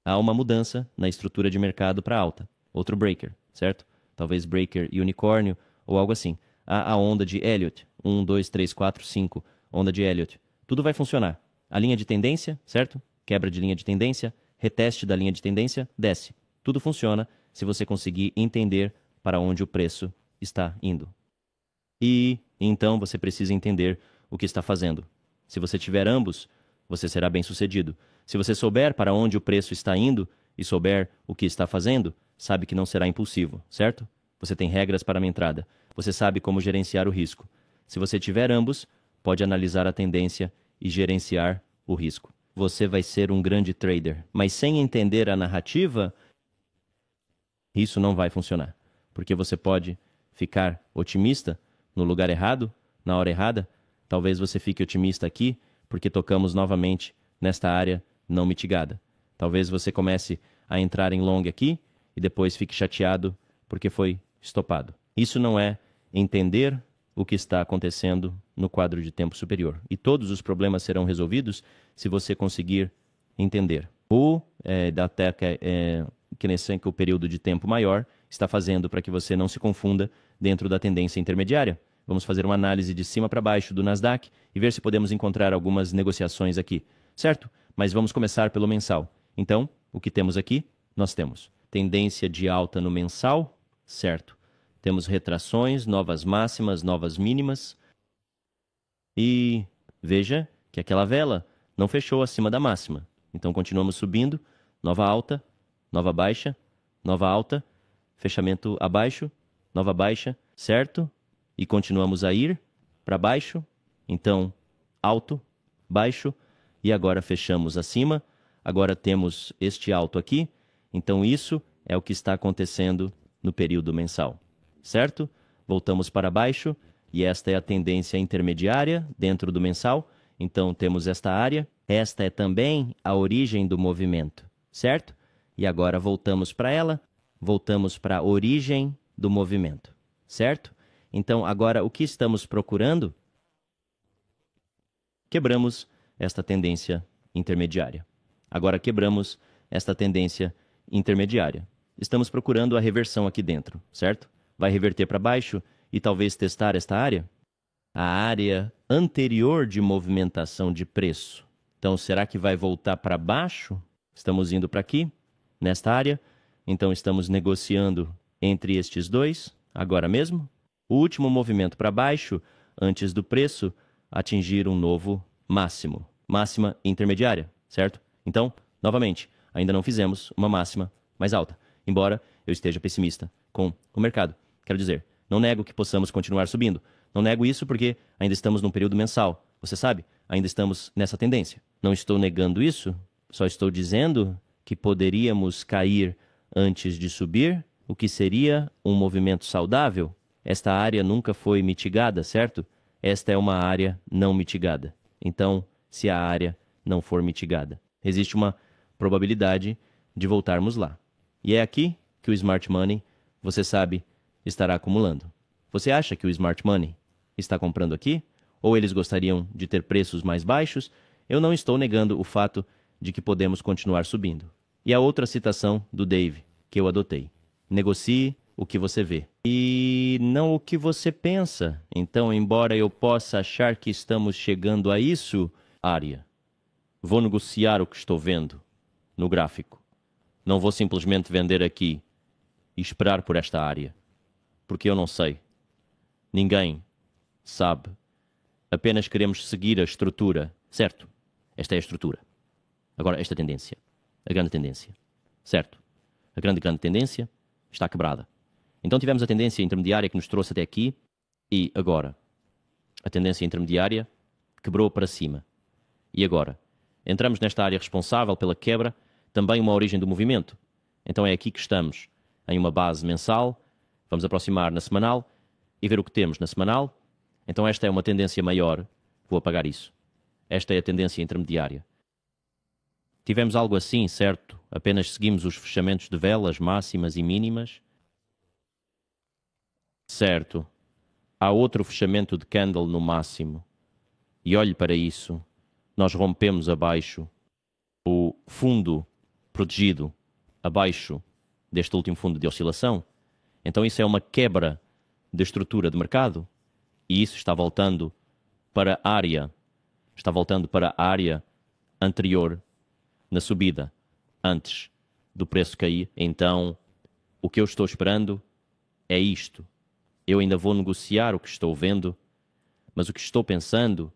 há uma mudança na estrutura de mercado para alta. Outro breaker, certo? Talvez breaker e unicórnio ou algo assim. Há a onda de Elliott, 1, 2, 3, 4, 5, onda de Elliott. Tudo vai funcionar. A linha de tendência, certo? Quebra de linha de tendência, reteste da linha de tendência, desce. Tudo funciona se você conseguir entender para onde o preço está indo. E então você precisa entender o que está fazendo. Se você tiver ambos, você será bem-sucedido. Se você souber para onde o preço está indo e souber o que está fazendo, sabe que não será impulsivo, certo? Você tem regras para a entrada. Você sabe como gerenciar o risco. Se você tiver ambos, pode analisar a tendência e gerenciar o risco. Você vai ser um grande trader, mas sem entender a narrativa, isso não vai funcionar. Porque você pode ficar otimista no lugar errado, na hora errada. Talvez você fique otimista aqui, porque tocamos novamente nesta área não mitigada. Talvez você comece a entrar em long aqui e depois fique chateado porque foi estopado. Isso não é entender o que está acontecendo no quadro de tempo superior. E todos os problemas serão resolvidos se você conseguir entender. Até que o período de tempo maior está fazendo para que você não se confunda dentro da tendência intermediária. Vamos fazer uma análise de cima para baixo do Nasdaq e ver se podemos encontrar algumas negociações aqui, certo? Mas vamos começar pelo mensal. Então, o que temos aqui? Nós temos tendência de alta no mensal, certo? Temos retrações, novas máximas, novas mínimas. E veja que aquela vela não fechou acima da máxima. Então, continuamos subindo, nova alta, nova baixa, nova alta, fechamento abaixo, nova baixa, certo? E continuamos a ir para baixo, então alto, baixo, e agora fechamos acima. Agora temos este alto aqui, então isso é o que está acontecendo no período mensal, certo? Voltamos para baixo, e esta é a tendência intermediária dentro do mensal, então temos esta área. Esta é também a origem do movimento, certo? E agora voltamos para ela, voltamos para a origem do movimento, certo? Então, agora, o que estamos procurando? Quebramos esta tendência intermediária. Agora, quebramos esta tendência intermediária. Estamos procurando a reversão aqui dentro, certo? Vai reverter para baixo e talvez testar esta área? A área anterior de movimentação de preço. Então, será que vai voltar para baixo? Estamos indo para aqui, nesta área. Então, estamos negociando entre estes dois, agora mesmo. O último movimento para baixo, antes do preço atingir um novo máximo. Máxima intermediária, certo? Então, novamente, ainda não fizemos uma máxima mais alta, embora eu esteja pessimista com o mercado. Quero dizer, não nego que possamos continuar subindo. Não nego isso porque ainda estamos num período mensal. Você sabe, ainda estamos nessa tendência. Não estou negando isso, só estou dizendo que poderíamos cair antes de subir, o que seria um movimento saudável. Esta área nunca foi mitigada, certo? Esta é uma área não mitigada. Então, se a área não for mitigada, existe uma probabilidade de voltarmos lá. E é aqui que o Smart Money, você sabe, estará acumulando. Você acha que o Smart Money está comprando aqui? Ou eles gostariam de ter preços mais baixos? Eu não estou negando o fato de que podemos continuar subindo. E a outra citação do Dave, que eu adotei. Negocie o que você vê e não o que você pensa. Então, embora eu possa achar que estamos chegando a isso, área, vou negociar o que estou vendo no gráfico. Não vou simplesmente vender aqui e esperar por esta área, porque eu não sei. Ninguém sabe. Apenas queremos seguir a estrutura, certo? Esta é a estrutura. Agora, esta tendência, a grande tendência, certo? A grande tendência está quebrada. Então tivemos a tendência intermediária que nos trouxe até aqui e agora a tendência intermediária quebrou para cima. E agora? Entramos nesta área responsável pela quebra, também uma origem do movimento. Então é aqui que estamos. em uma base mensal, vamos aproximar na semanal e ver o que temos na semanal. Então esta é uma tendência maior, vou apagar isso. Esta é a tendência intermediária. Tivemos algo assim, certo? Apenas seguimos os fechamentos de velas máximas e mínimas. Certo. Há outro fechamento de candle no máximo. E olhe para isso. Nós rompemos abaixo o fundo protegido, abaixo deste último fundo de oscilação. Então isso é uma quebra de estrutura de mercado. E isso está voltando para a área. Está voltando para a área anterior na subida, antes do preço cair. Então, o que eu estou esperando é isto. Eu ainda vou negociar o que estou vendo, mas o que estou pensando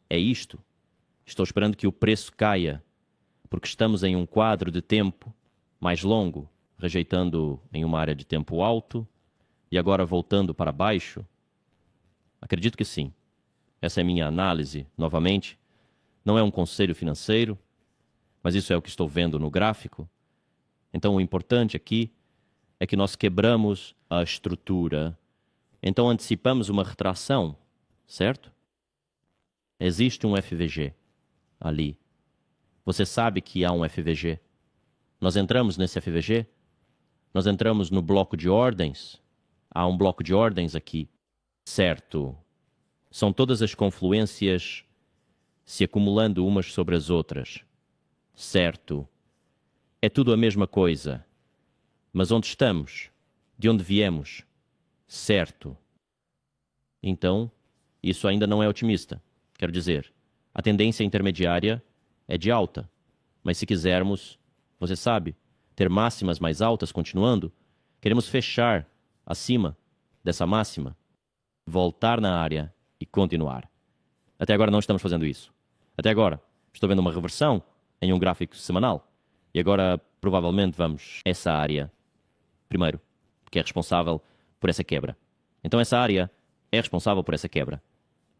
é isto. Estou esperando que o preço caia, porque estamos em um quadro de tempo mais longo, rejeitando em uma área de tempo alto e agora voltando para baixo. Acredito que sim. Essa é a minha análise, novamente. Não é um conselho financeiro, mas isso é o que estou vendo no gráfico. Então o importante aqui é que nós quebramos a estrutura. Então antecipamos uma retração, certo? Existe um FVG ali. Você sabe que há um FVG. Nós entramos nesse FVG, nós entramos no bloco de ordens. Há um bloco de ordens aqui, certo? São todas as confluências se acumulando umas sobre as outras. Certo. É tudo a mesma coisa. Mas onde estamos? De onde viemos? Certo. Então, isso ainda não é otimista. Quero dizer, a tendência intermediária é de alta. Mas se quisermos, você sabe, ter máximas mais altas continuando, queremos fechar acima dessa máxima, voltar na área e continuar. Até agora não estamos fazendo isso. Até agora estou vendo uma reversão em um gráfico semanal. E agora, provavelmente, vamos essa área primeiro, que é responsável por essa quebra. Então essa área é responsável por essa quebra.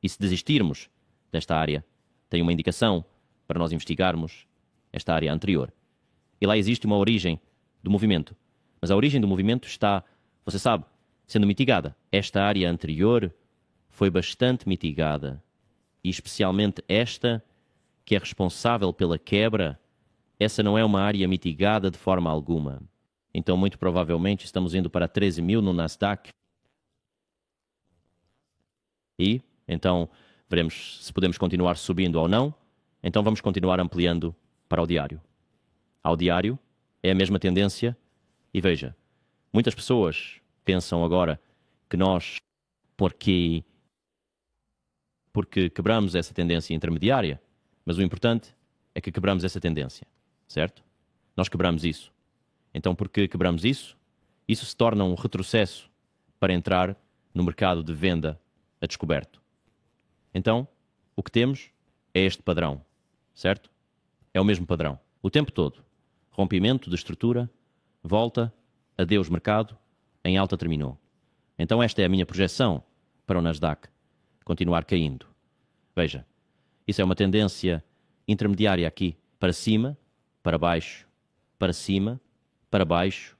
E se desistirmos desta área, tem uma indicação para nós investigarmos esta área anterior. E lá existe uma origem do movimento. Mas a origem do movimento está, você sabe, sendo mitigada. Esta área anterior foi bastante mitigada. E especialmente esta, que é responsável pela quebra, essa não é uma área mitigada de forma alguma. Então, muito provavelmente, estamos indo para 13.000 no Nasdaq. E, então, veremos se podemos continuar subindo ou não. Então, vamos continuar ampliando para o diário. Ao diário, é a mesma tendência. E veja, muitas pessoas pensam agora que nós, porque quebramos essa tendência intermediária, mas o importante é que quebramos essa tendência, certo? Nós quebramos isso. Então, porque quebramos isso, isso se torna um retrocesso para entrar no mercado de venda a descoberto. Então, o que temos é este padrão, certo? É o mesmo padrão. O tempo todo. Rompimento de estrutura, volta, adeus mercado, em alta terminou. Então esta é a minha projeção para o Nasdaq continuar caindo. Veja, isso é uma tendência intermediária aqui, para cima, para baixo, para cima, para baixo.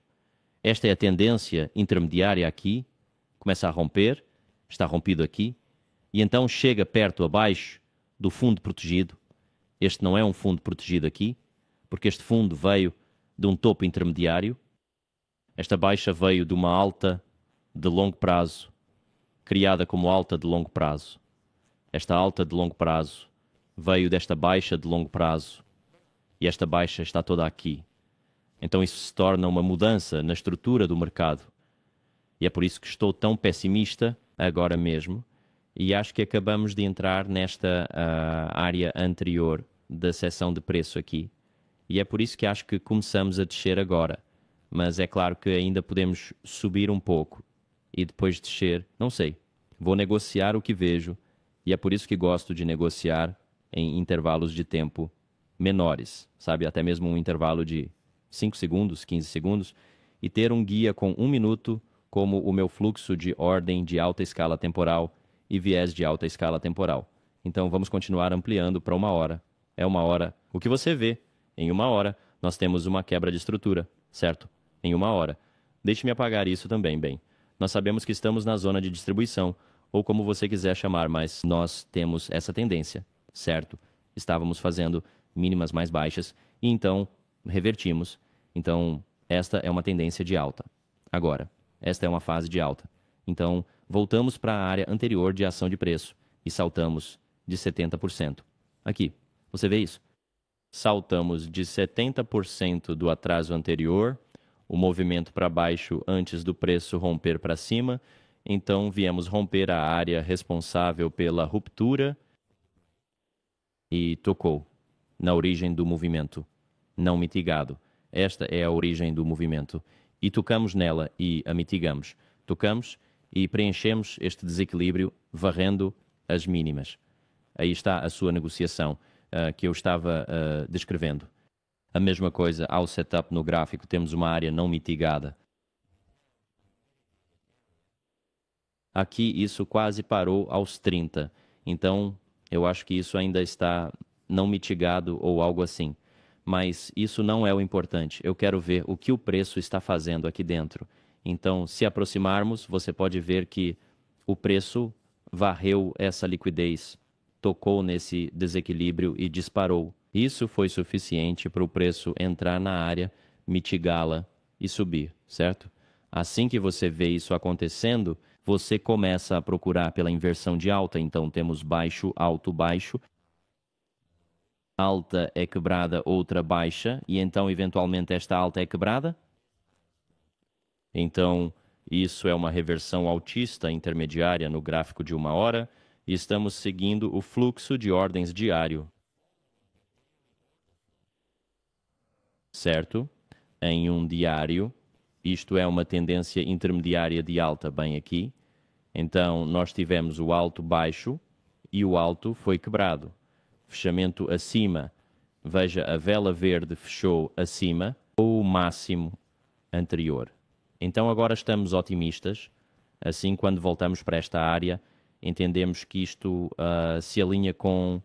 Esta é a tendência intermediária aqui, começa a romper, está rompido aqui, e então chega perto abaixo do fundo protegido. Este não é um fundo protegido aqui, porque este fundo veio de um topo intermediário. Esta baixa veio de uma alta de longo prazo, criada como alta de longo prazo. Esta alta de longo prazo veio desta baixa de longo prazo, e esta baixa está toda aqui. Então isso se torna uma mudança na estrutura do mercado. E é por isso que estou tão pessimista agora mesmo, e acho que acabamos de entrar nesta área anterior da seção de preço aqui. E é por isso que acho que começamos a descer agora. Mas é claro que ainda podemos subir um pouco e depois descer. Não sei. Vou negociar o que vejo. E é por isso que gosto de negociar em intervalos de tempo menores. Sabe? Até mesmo um intervalo de 5 segundos, 15 segundos. E ter um guia com 1 minuto como o meu fluxo de ordem de alta escala temporal e viés de alta escala temporal. Então vamos continuar ampliando para 1 hora. É 1 hora. O que você vê? Em 1 hora, nós temos uma quebra de estrutura, certo? Em 1 hora. Deixe-me apagar isso também, bem. Nós sabemos que estamos na zona de distribuição, ou como você quiser chamar, mas nós temos essa tendência, certo? Estávamos fazendo mínimas mais baixas e então revertimos. Então, esta é uma tendência de alta. Agora, esta é uma fase de alta. Então, voltamos para a área anterior de ação de preço e saltamos de 70%. Aqui, você vê isso? Saltamos de 70% do atraso anterior, o movimento para baixo antes do preço romper para cima. Então, viemos romper a área responsável pela ruptura e tocou na origem do movimento, não mitigado. Esta é a origem do movimento. E tocamos nela e a mitigamos. Tocamos e preenchemos este desequilíbrio varrendo as mínimas. Aí está a sua negociação que eu estava descrevendo. A mesma coisa ao setup no gráfico, temos uma área não mitigada. Aqui isso quase parou aos 30. Então, eu acho que isso ainda está não mitigado ou algo assim. Mas isso não é o importante. Eu quero ver o que o preço está fazendo aqui dentro. Então, se aproximarmos, você pode ver que o preço varreu essa liquidez, tocou nesse desequilíbrio e disparou. Isso foi suficiente para o preço entrar na área, mitigá-la e subir, certo? Assim que você vê isso acontecendo, você começa a procurar pela inversão de alta. Então, temos baixo, alto, baixo. Alta é quebrada, outra baixa, e então, eventualmente, esta alta é quebrada. Então, isso é uma reversão altista intermediária no gráfico de 1 hora, e estamos seguindo o fluxo de ordens diário. Certo? Em um diário, isto é uma tendência intermediária de alta bem aqui. Então, nós tivemos o alto baixo e o alto foi quebrado. Fechamento acima, veja, a vela verde fechou acima ou o máximo anterior. Então agora estamos otimistas, assim quando voltamos para esta área, entendemos que isto se alinha com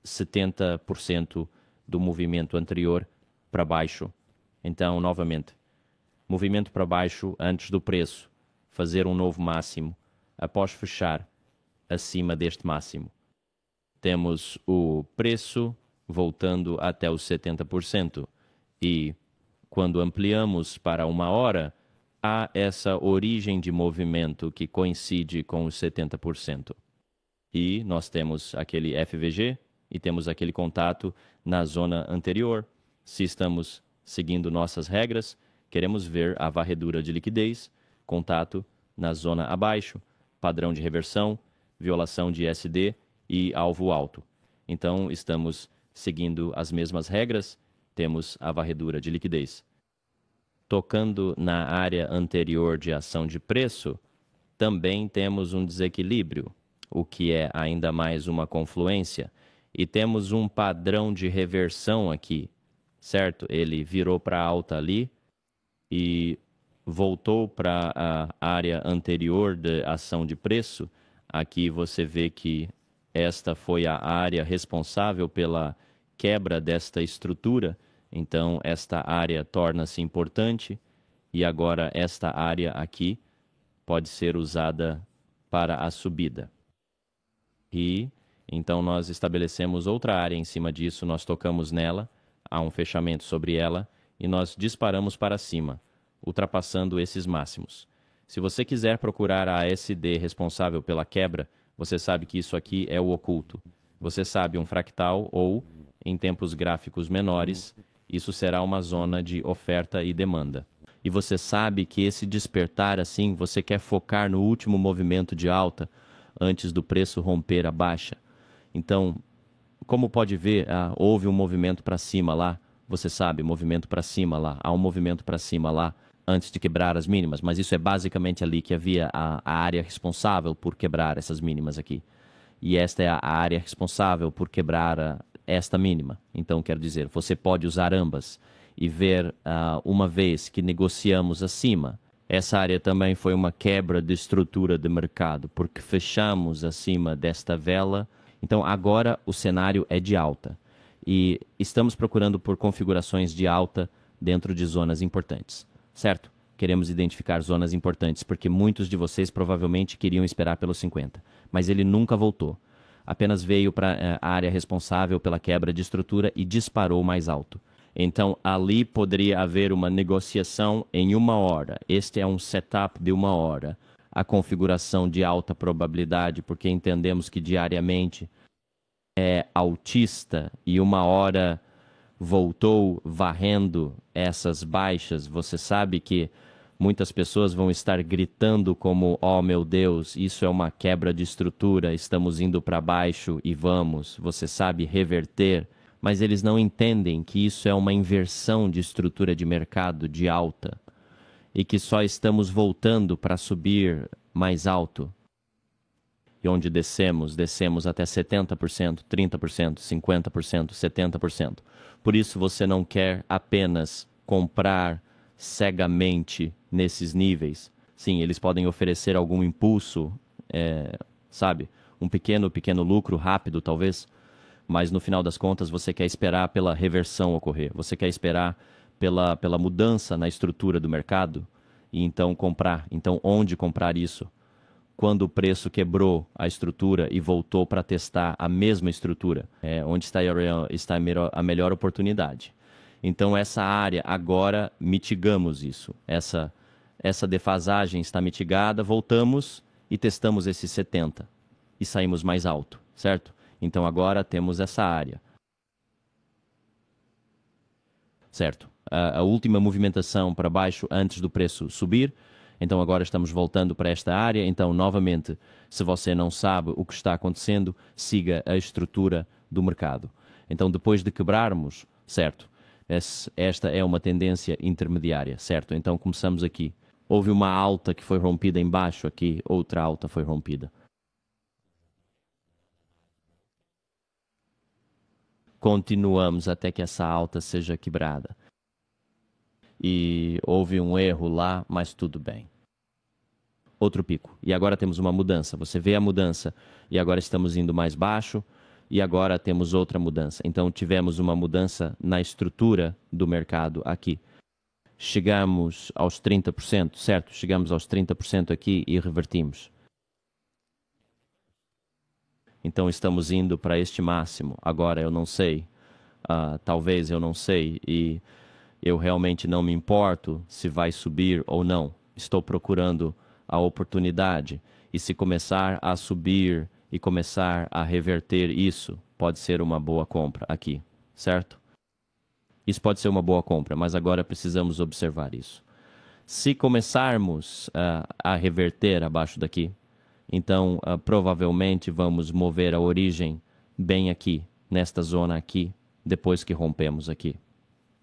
70% do movimento anterior para baixo. Então, novamente, movimento para baixo antes do preço, fazer um novo máximo, após fechar acima deste máximo. Temos o preço voltando até os 70%. E quando ampliamos para 1 hora, há essa origem de movimento que coincide com os 70%. E nós temos aquele FVG e temos aquele contato na zona anterior. Se estamos seguindo nossas regras, queremos ver a varredura de liquidez, contato na zona abaixo, padrão de reversão, violação de SD e alvo alto. Então, estamos seguindo as mesmas regras, temos a varredura de liquidez. Tocando na área anterior de ação de preço, também temos um desequilíbrio, o que é ainda mais uma confluência, e temos um padrão de reversão aqui, certo? Ele virou para alta ali e voltou para a área anterior de ação de preço. Aqui você vê que esta foi a área responsável pela quebra desta estrutura. Então, esta área torna-se importante e agora esta área aqui pode ser usada para a subida. E então nós estabelecemos outra área em cima disso, nós tocamos nela, há um fechamento sobre ela e nós disparamos para cima, ultrapassando esses máximos. Se você quiser procurar a ASD responsável pela quebra, você sabe que isso aqui é o oculto. Você sabe um fractal ou, em tempos gráficos menores, isso será uma zona de oferta e demanda. E você sabe que esse despertar assim, você quer focar no último movimento de alta antes do preço romper a baixa. Então, como pode ver, houve um movimento para cima lá, você sabe, movimento para cima lá, há um movimento para cima lá, antes de quebrar as mínimas, mas isso é basicamente ali que havia a área responsável por quebrar essas mínimas aqui. E esta é a área responsável por quebrar esta mínima. Então, quero dizer, você pode usar ambas e ver uma vez que negociamos acima. Essa área também foi uma quebra de estrutura de mercado, porque fechamos acima desta vela. Então, agora o cenário é de alta. E estamos procurando por configurações de alta dentro de zonas importantes. Certo? Queremos identificar zonas importantes, porque muitos de vocês provavelmente queriam esperar pelos 50, mas ele nunca voltou. Apenas veio para a área responsável pela quebra de estrutura e disparou mais alto. Então, ali poderia haver uma negociação em 1 hora. Este é um setup de 1 hora. A configuração de alta probabilidade, porque entendemos que diariamente é altista e 1 hora voltou varrendo essas baixas. Você sabe que muitas pessoas vão estar gritando como, oh meu Deus, isso é uma quebra de estrutura, estamos indo para baixo e vamos, você sabe, reverter. Mas eles não entendem que isso é uma inversão de estrutura de mercado de alta e que só estamos voltando para subir mais alto. E onde descemos até 70%, 30%, 50%, 70%. Por isso você não quer apenas comprar cegamente nesses níveis. Sim, eles podem oferecer algum impulso, sabe? Um pequeno lucro rápido, talvez. Mas no final das contas você quer esperar pela reversão ocorrer. Você quer esperar pela mudança na estrutura do mercado e então comprar. Então, onde comprar isso? Quando o preço quebrou a estrutura e voltou para testar a mesma estrutura, onde está a melhor oportunidade. Então, essa área, agora mitigamos isso. Essa defasagem está mitigada, voltamos e testamos esse 70 e saímos mais alto, certo? Então, agora temos essa área. Certo. A última movimentação para baixo antes do preço subir. Então, agora estamos voltando para esta área. Então, novamente, se você não sabe o que está acontecendo, siga a estrutura do mercado. Então, depois de quebrarmos, certo, esta é uma tendência intermediária, certo? Então, começamos aqui. Houve uma alta que foi rompida em baixo aqui, outra alta foi rompida. Continuamos até que essa alta seja quebrada. E houve um erro lá, mas tudo bem. Outro pico. E agora temos uma mudança. Você vê a mudança e agora estamos indo mais baixo e agora temos outra mudança. Então tivemos uma mudança na estrutura do mercado aqui. Chegamos aos 30%, certo? Chegamos aos 30% aqui e revertimos. Então estamos indo para este máximo. Agora eu não sei, talvez eu não sei, e eu realmente não me importo se vai subir ou não. Estou procurando a oportunidade e se começar a subir e começar a reverter isso, pode ser uma boa compra aqui, certo? Isso pode ser uma boa compra, mas agora precisamos observar isso. Se começarmos a reverter abaixo daqui, então, provavelmente vamos mover a origem bem aqui, nesta zona aqui, depois que rompemos aqui.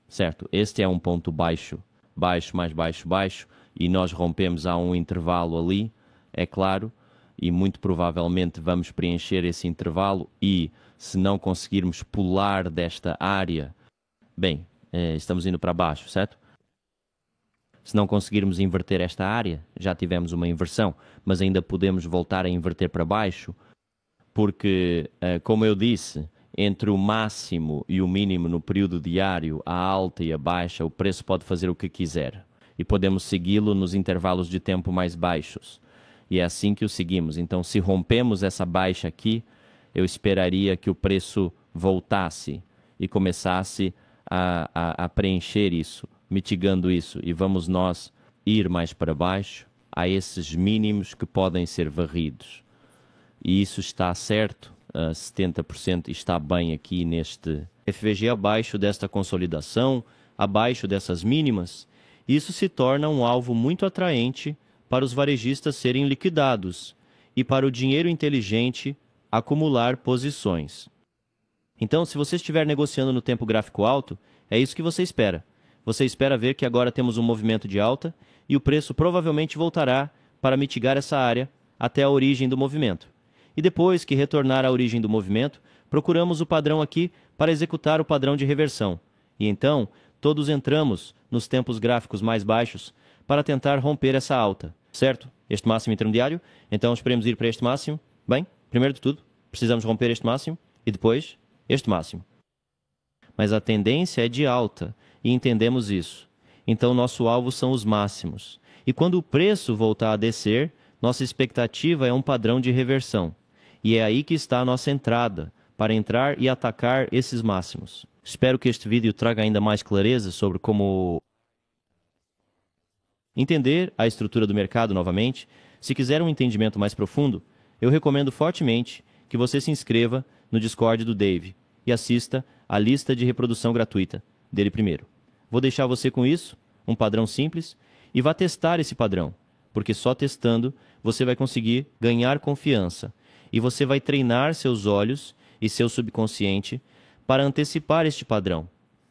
Certo? Este é um ponto baixo, baixo, mais baixo, baixo, e nós rompemos a um intervalo ali, é claro, e muito provavelmente vamos preencher esse intervalo e, se não conseguirmos pular desta área, bem, estamos indo para baixo, certo? Se não conseguirmos inverter esta área, já tivemos uma inversão, mas ainda podemos voltar a inverter para baixo, porque, como eu disse, entre o máximo e o mínimo no período diário, a alta e a baixa, o preço pode fazer o que quiser. E podemos segui-lo nos intervalos de tempo mais baixos. E é assim que o seguimos. Então, se rompemos essa baixa aqui, eu esperaria que o preço voltasse e começasse a preencher isso, mitigando isso, e vamos nós ir mais para baixo a esses mínimos que podem ser varridos. E isso está certo, 70% está bem aqui neste FVG abaixo desta consolidação, abaixo dessas mínimas. Isso se torna um alvo muito atraente para os varejistas serem liquidados e para o dinheiro inteligente acumular posições. Então, se você estiver negociando no tempo gráfico alto, é isso que você espera. Você espera ver que agora temos um movimento de alta e o preço provavelmente voltará para mitigar essa área até a origem do movimento. E depois que retornar à origem do movimento, procuramos o padrão aqui para executar o padrão de reversão. E então, todos entramos nos tempos gráficos mais baixos para tentar romper essa alta, certo? Este máximo intermediário, então esperemos ir para este máximo. Bem, primeiro de tudo, precisamos romper este máximo e depois este máximo. Mas a tendência é de alta e entendemos isso. Então, nosso alvo são os máximos. E quando o preço voltar a descer, nossa expectativa é um padrão de reversão. E é aí que está a nossa entrada, para entrar e atacar esses máximos. Espero que este vídeo traga ainda mais clareza sobre como entender a estrutura do mercado novamente. Se quiser um entendimento mais profundo, eu recomendo fortemente que você se inscreva no Discord do Dave e assista a lista de reprodução gratuita dele primeiro. Vou deixar você com isso, um padrão simples, e vá testar esse padrão, porque só testando você vai conseguir ganhar confiança e você vai treinar seus olhos e seu subconsciente para antecipar este padrão,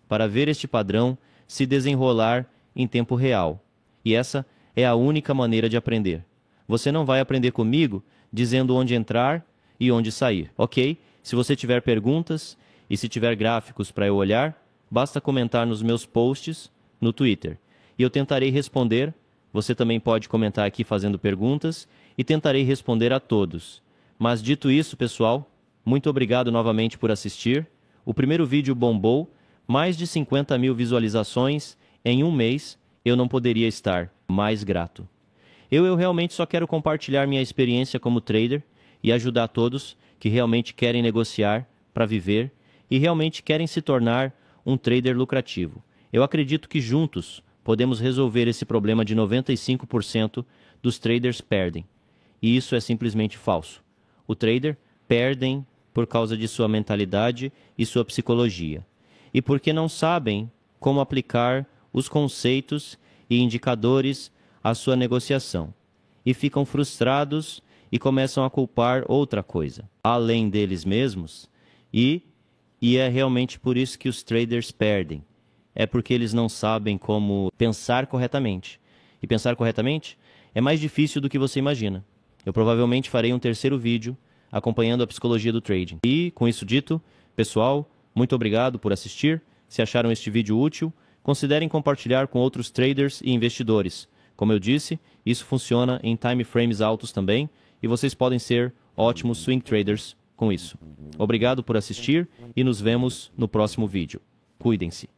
para ver este padrão se desenrolar em tempo real. E essa é a única maneira de aprender. Você não vai aprender comigo dizendo onde entrar e onde sair, ok? Se você tiver perguntas e se tiver gráficos para eu olhar, basta comentar nos meus posts no Twitter. E eu tentarei responder. Você também pode comentar aqui fazendo perguntas e tentarei responder a todos. Mas dito isso, pessoal, muito obrigado novamente por assistir. O primeiro vídeo bombou, mais de 50 mil visualizações em um mês. Eu não poderia estar mais grato. Eu realmente só quero compartilhar minha experiência como trader e ajudar todos que realmente querem negociar para viver e realmente querem se tornar um trader lucrativo. Eu acredito que juntos podemos resolver esse problema de 95% dos traders perdem. E isso é simplesmente falso. O trader perdem por causa de sua mentalidade e sua psicologia. E porque não sabem como aplicar os conceitos e indicadores à sua negociação. E ficam frustrados e começam a culpar outra coisa, além deles mesmos. E é realmente por isso que os traders perdem. É porque eles não sabem como pensar corretamente. E pensar corretamente é mais difícil do que você imagina. Eu provavelmente farei um terceiro vídeo acompanhando a psicologia do trading. E, com isso dito, pessoal, muito obrigado por assistir. Se acharam este vídeo útil, considerem compartilhar com outros traders e investidores. Como eu disse, isso funciona em time frames altos também, e vocês podem ser ótimos swing traders com isso. Obrigado por assistir e nos vemos no próximo vídeo. Cuidem-se.